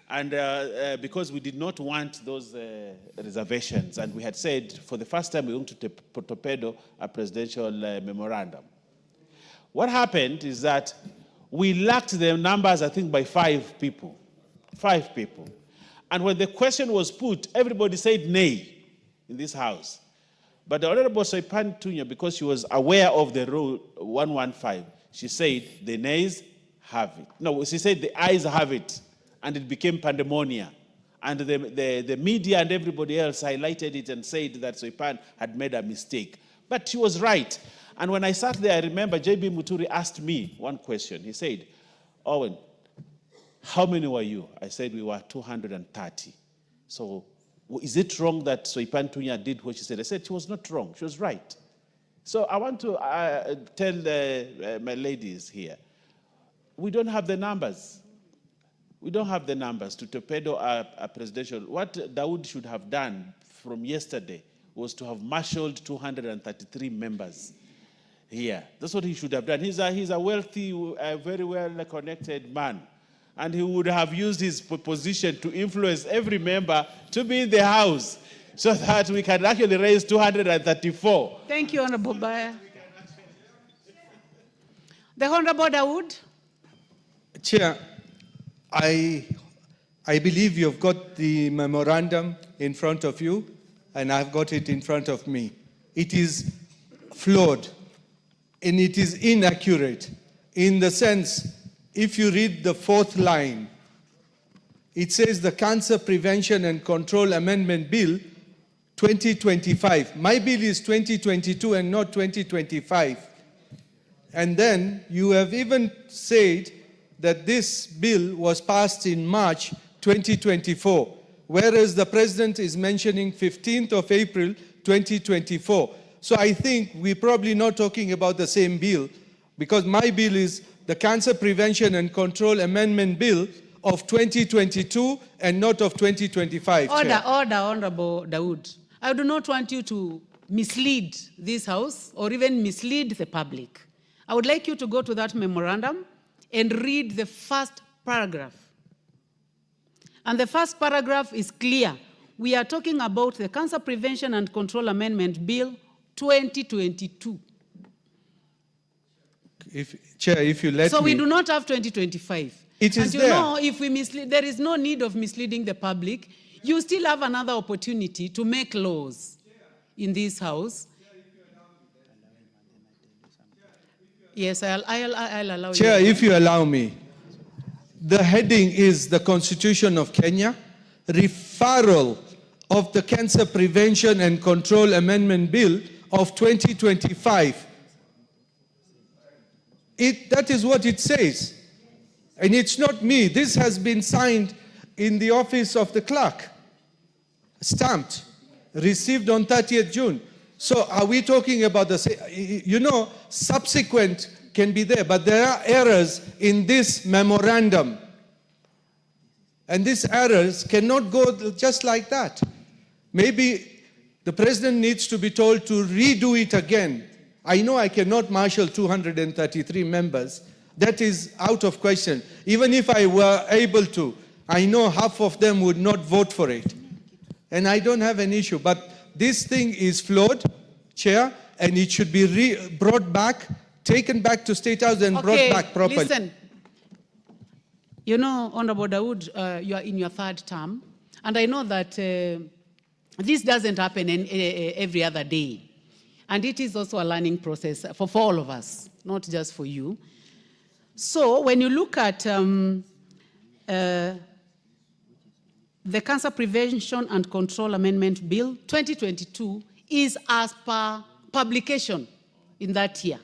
And because we did not want those reservations, and we had said for the first time we were going to torpedo a presidential memorandum. What happened is that we lacked the numbers, I think, by 5 people. 5 people. And when the question was put, everybody said nay in this House. But the Honorable Soipan Tunya, because she was aware of the rule 115, she said the nays have it. No, she said the ayes have it. And it became pandemonium. And the media and everybody else highlighted it and said that Soipan had made a mistake. But she was right. And when I sat there, I remember J.B. Muturi asked me one question. He said, Owen, how many were you? I said we were 230. So is it wrong that Soipan Tunya did what she said? I said she was not wrong. She was right. So I want to tell my ladies here, we don't have the numbers. We don't have the numbers to torpedo a presidential. What Dawood should have done from yesterday was to have marshaled 233 members here. That's what he should have done. He's a wealthy, very well-connected man. And he would have used his position to influence every member to be in the House so that we can actually raise 234. Thank you, Honorable Baya. The Honorable Dawood. Chair, I believe you've got the memorandum in front of you, and I've got it in front of me. It is flawed, and it is inaccurate in the sense, if you read the 4th line, it says the Cancer Prevention and Control Amendment Bill 2025. My bill is 2022 and not 2025. And then you have even said that this bill was passed in March 2024, whereas the President is mentioning 15th of April 2024. So I think we're probably not talking about the same bill, because my bill is the Cancer Prevention and Control Amendment Bill of 2022 and not of 2025. Order, Honorable Dawood. I do not want you to mislead this House or even mislead the public. I would like you to go to that memorandum and read the first paragraph. And the first paragraph is clear. We are talking about the Cancer Prevention and Control Amendment Bill 2022. Chair, if you let me. So we do not have 2025. It is and you know, if we mislead, there is no need of misleading the public. You still have another opportunity to make laws in this House. Yes, I'll allow you. Chair, if you allow me, the heading is the Constitution of Kenya, referral of the Cancer Prevention and Control Amendment Bill of 2025. That is what it says. And it's not me. This has been signed in the office of the clerk, stamped, received on 30th June. So are we talking about the, you know, subsequent can be there, but there are errors in this memorandum. And these errors cannot go just like that. Maybe the president needs to be told to redo it again. I know I cannot marshal 233 members. That is out of question. Even if I were able to, I know half of them would not vote for it. And I don't have an issue. But this thing is flawed, Chair, and it should be brought back, taken back to State House and brought back properly. Listen. You know, Honorable Dawood, you are in your 3rd term, And I know that this doesn't happen every other day. And it is also a learning process for all of us, not just for you. So when you look at the Cancer Prevention and Control Amendment Bill 2022 is as per publication in that year.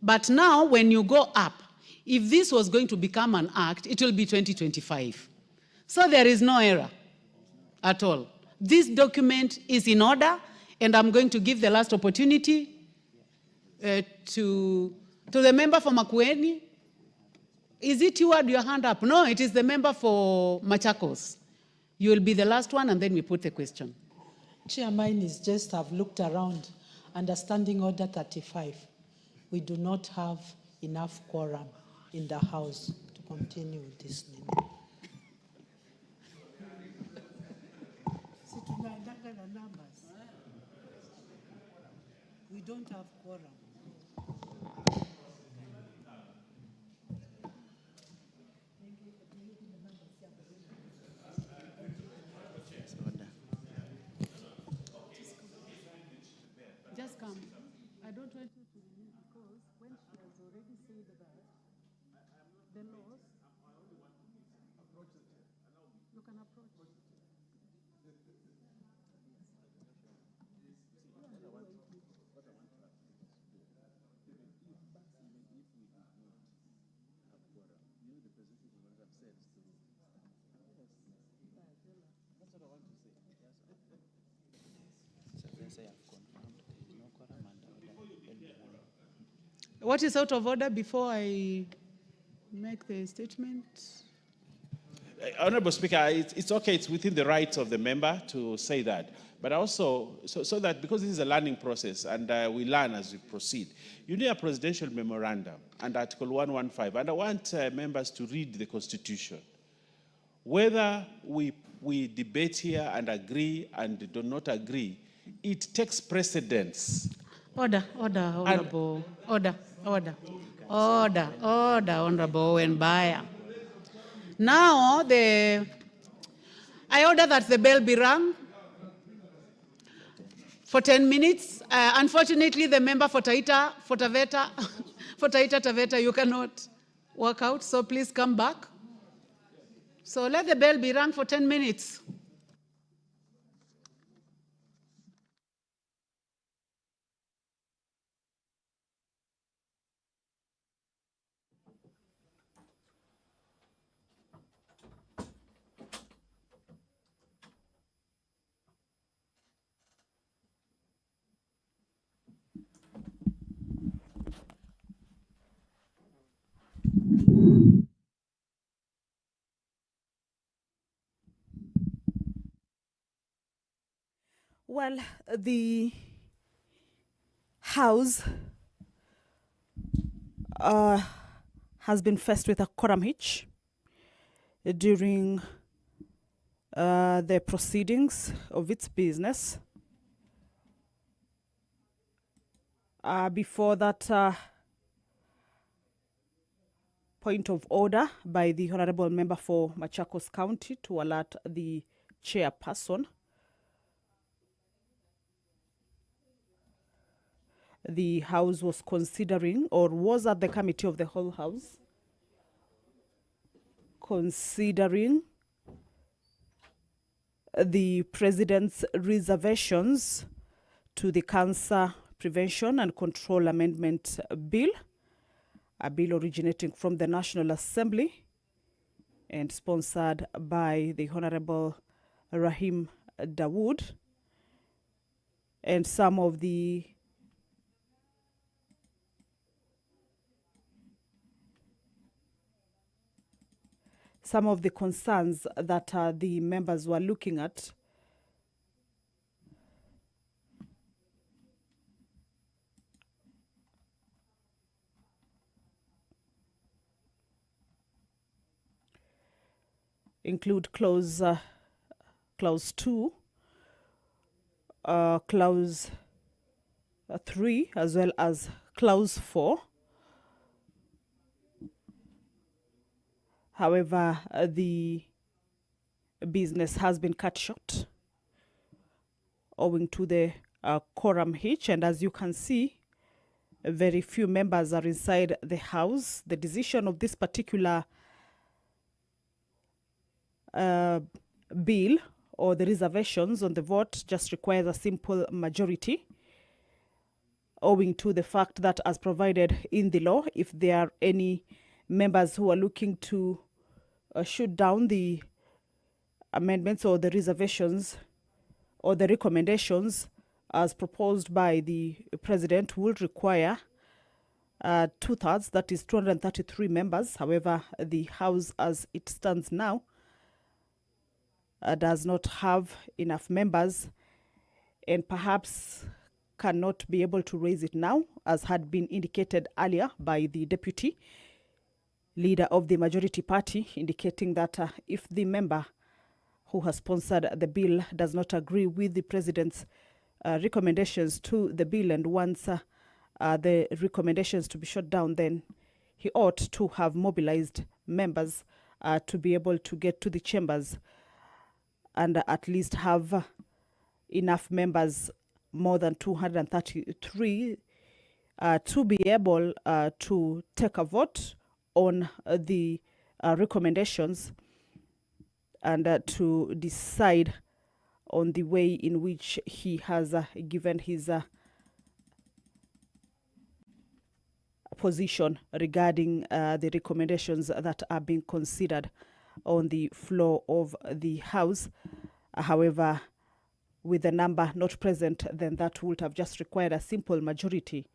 But now when you go up, if this was going to become an act, it will be 2025. So there is no error at all. This document is in order, and I'm going to give the last opportunity to the member for Makwiny. Is it you had your hand up? No, it is the member for Machakos. You will be the last one, and then we put the question. Chair, mine is just I've looked around, understanding Order 35. We do not have enough quorum in the House to continue with this name. We don't have quorum. Just come. I don't want you to leave because when she has already said that, the laws, you can approach. What is out of order before I make the statement? Honorable Speaker, it's okay, it's within the rights of the member to say that. But also, so that because this is a learning process and we learn as we proceed, you need a presidential memorandum and Article 115. And I want members to read the Constitution. Whether we debate here and agree and do not agree, it takes precedence. Order, Honorable. Order, Honorable Wenbaya. Now, I order that the bell be rung for 10 minutes. Unfortunately, the member for Taita Taveta, you cannot work out, so please come back. So let the bell be rung for 10 minutes. Well, the House has been faced with a quorum hitch during the proceedings of its business. Before that point of order by the Honorable Member for Machakos County to alert the chairperson, the House was considering, or was at the committee of the whole House, considering the President's reservations to the Cancer Prevention and Control Amendment Bill, a bill originating from the National Assembly and sponsored by the Honorable Rahim Dawood, and some of the concerns that the members were looking at include clause 2, clause 3, as well as clause 4. However, the business has been cut short owing to the quorum hitch. And as you can see, very few members are inside the House. The decision of this particular bill or the reservations on the vote just requires a simple majority, owing to the fact that as provided in the law, if there are any members who are looking to shoot down the amendments or the reservations or the recommendations as proposed by the president, would require 2/3, that is 233 members. However, the House as it stands now does not have enough members and perhaps cannot be able to raise it now, as had been indicated earlier by the deputy leader of the majority party, indicating that if the member who has sponsored the bill does not agree with the president's recommendations to the bill and wants the recommendations to be shut down, then he ought to have mobilized members to be able to get to the chambers and at least have enough members, more than 233, to be able to take a vote on the recommendations and to decide on the way in which he has given his position regarding the recommendations that are being considered on the floor of the House. However, with the number not present, then that would have just required a simple majority.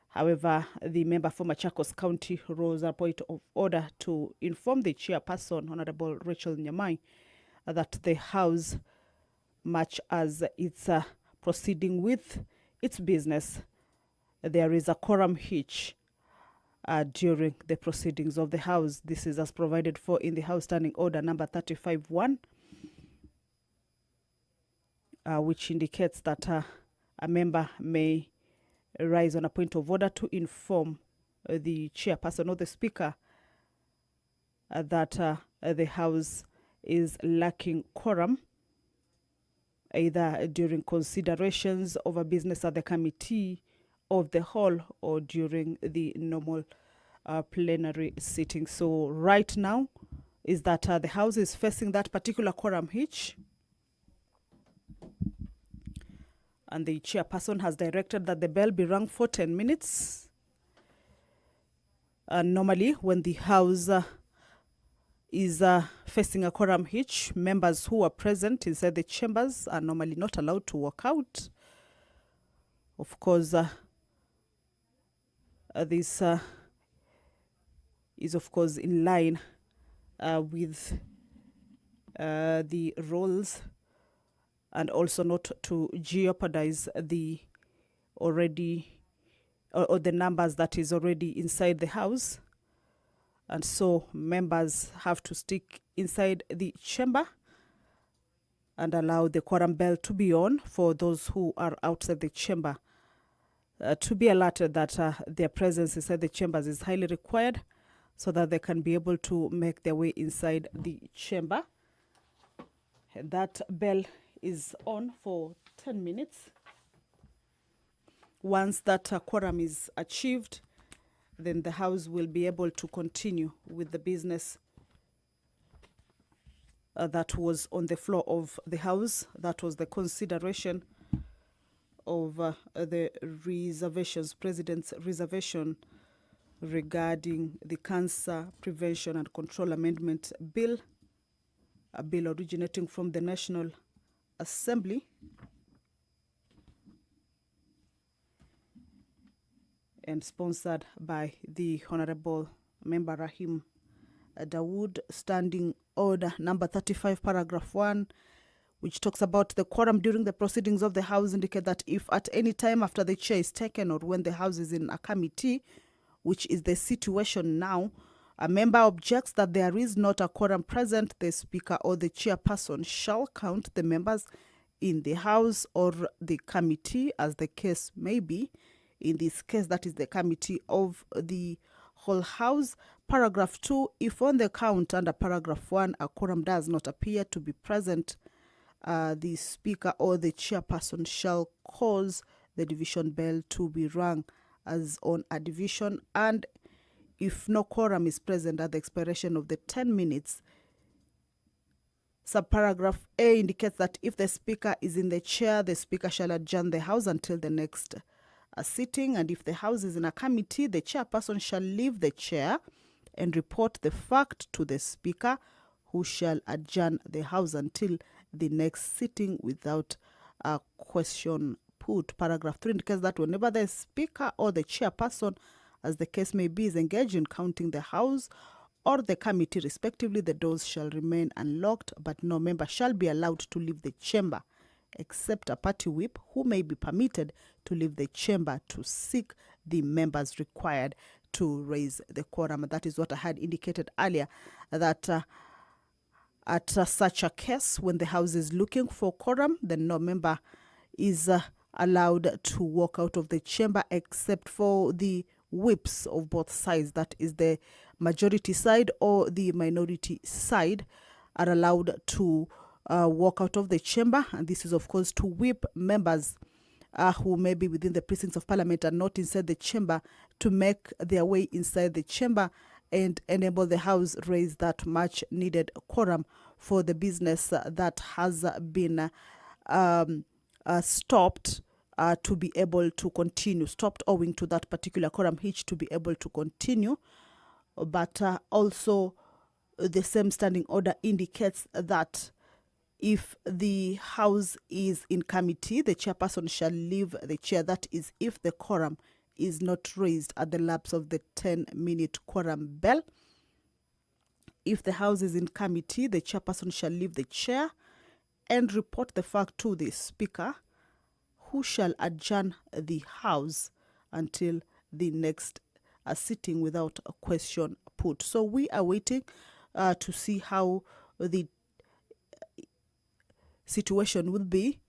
However, the member for Machakos County rose a point of order to inform the chairperson, Honorable Rachel Nyamai, that the House, much as it's proceeding with its business, there is a quorum hitch during the proceedings of the House. This is as provided for in the House Standing Order number 35-1, which indicates that a member may rise on a point of order to inform the chairperson or the speaker that the House is lacking quorum, either during considerations of a business at the committee of the whole or during the normal plenary sitting. So right now is that the House is facing that particular quorum hitch, and the chairperson has directed that the bell be rung for 10 minutes. Normally, when the House is facing a quorum hitch, members who are present inside the chambers are normally not allowed to walk out. Of course, this is of course in line with the rules, and also not to jeopardize the already or the numbers that is already inside the House. And so members have to stick inside the chamber and allow the quorum bell to be on for those who are outside the chamber to be alerted that their presence inside the chambers is highly required, so that they can be able to make their way inside the chamber. And that bell is on for 10 minutes. Once that quorum is achieved, then the House will be able to continue with the business that was on the floor of the House. That was the consideration of the reservations, President's reservation regarding the Cancer Prevention and Control Amendment Bill, a bill originating from the National Assembly and sponsored by the Honorable Member Rahim Dawood. Standing Order number 35, paragraph 1, which talks about the quorum during the proceedings of the House, indicate that if at any time after the chair is taken or when the House is in a committee, which is the situation now, a member objects that there is not a quorum present, the Speaker or the chairperson shall count the members in the House or the committee, as the case may be. In this case, that is the Committee of the whole house. Paragraph 2, if on the count under paragraph 1, a quorum does not appear to be present, the speaker or the chairperson shall cause the division bell to be rung as on a division, and if no quorum is present at the expiration of the 10 minutes, subparagraph A indicates that if the speaker is in the chair, the speaker shall adjourn the house until the next sitting, and if the house is in a committee, the chairperson shall leave the chair and report the fact to the speaker, who shall adjourn the house until the next sitting without a question put. Paragraph 3 indicates that whenever the speaker or the chairperson, as the case may be, is engaged in counting the house or the committee respectively, the doors shall remain unlocked, but no member shall be allowed to leave the chamber except a party whip, who may be permitted to leave the chamber to seek the members required to raise the quorum. That is what I had indicated earlier, that at such a case, when the house is looking for quorum, then no member is allowed to walk out of the chamber except for the whips of both sides, that is the majority side or the minority side, are allowed to walk out of the chamber. And this is, of course, to whip members who may be within the precincts of Parliament and not inside the chamber to make their way inside the chamber and enable the House raise that much needed quorum for the business that has been stopped to be able to continue, stopped owing to that particular quorum hitch to be able to continue. But also the same standing order indicates that if the House is in committee, the chairperson shall leave the chair. That is, if the quorum is not raised at the lapse of the 10-minute quorum bell. If the House is in committee, the chairperson shall leave the chair and report the fact to the speaker, who shall adjourn the House until the next sitting without a question put. So we are waiting to see how the situation will be,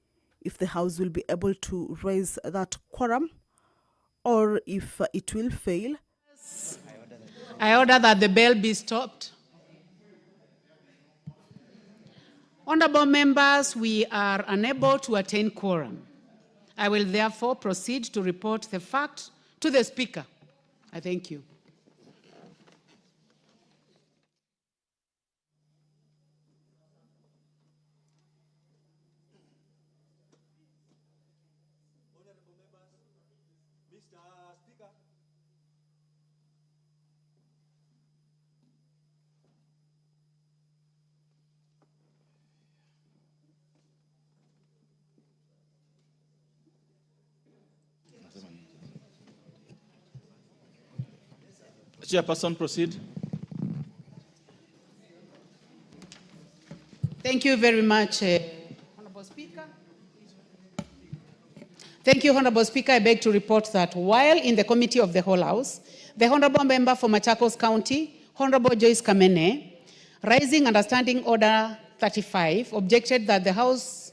if the House will be able to raise that quorum or if it will fail. I order that the bell be stopped. Honorable members, we are unable to attain quorum. I will therefore proceed to report the fact to the Speaker. I thank you. Chairperson, proceed. Thank you very much, Honorable Speaker. Thank you, Honorable Speaker. I beg to report that while in the Committee of the Whole House, the Honorable Member for Machakos County, Honorable Joyce Kamene, rising under Standing Order 35, objected that the House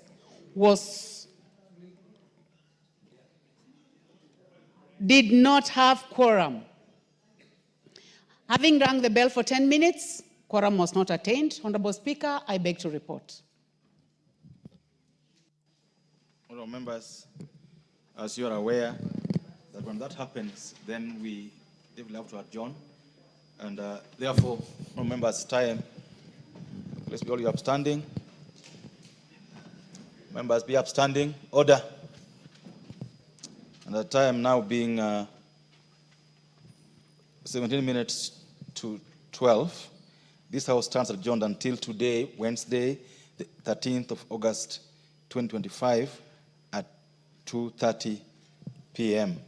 did not have quorum. Having rung the bell for 10 minutes, quorum was not attained. Honorable Speaker, I beg to report. Honorable members, as you are aware, that when that happens, then we will have to adjourn. And therefore, no members' time. Please be all you upstanding. Members be upstanding. Order. And the time now being 17 minutes to 12. This House stands adjourned until today, Wednesday, the 13th of August, 2025 at 2:30 p.m.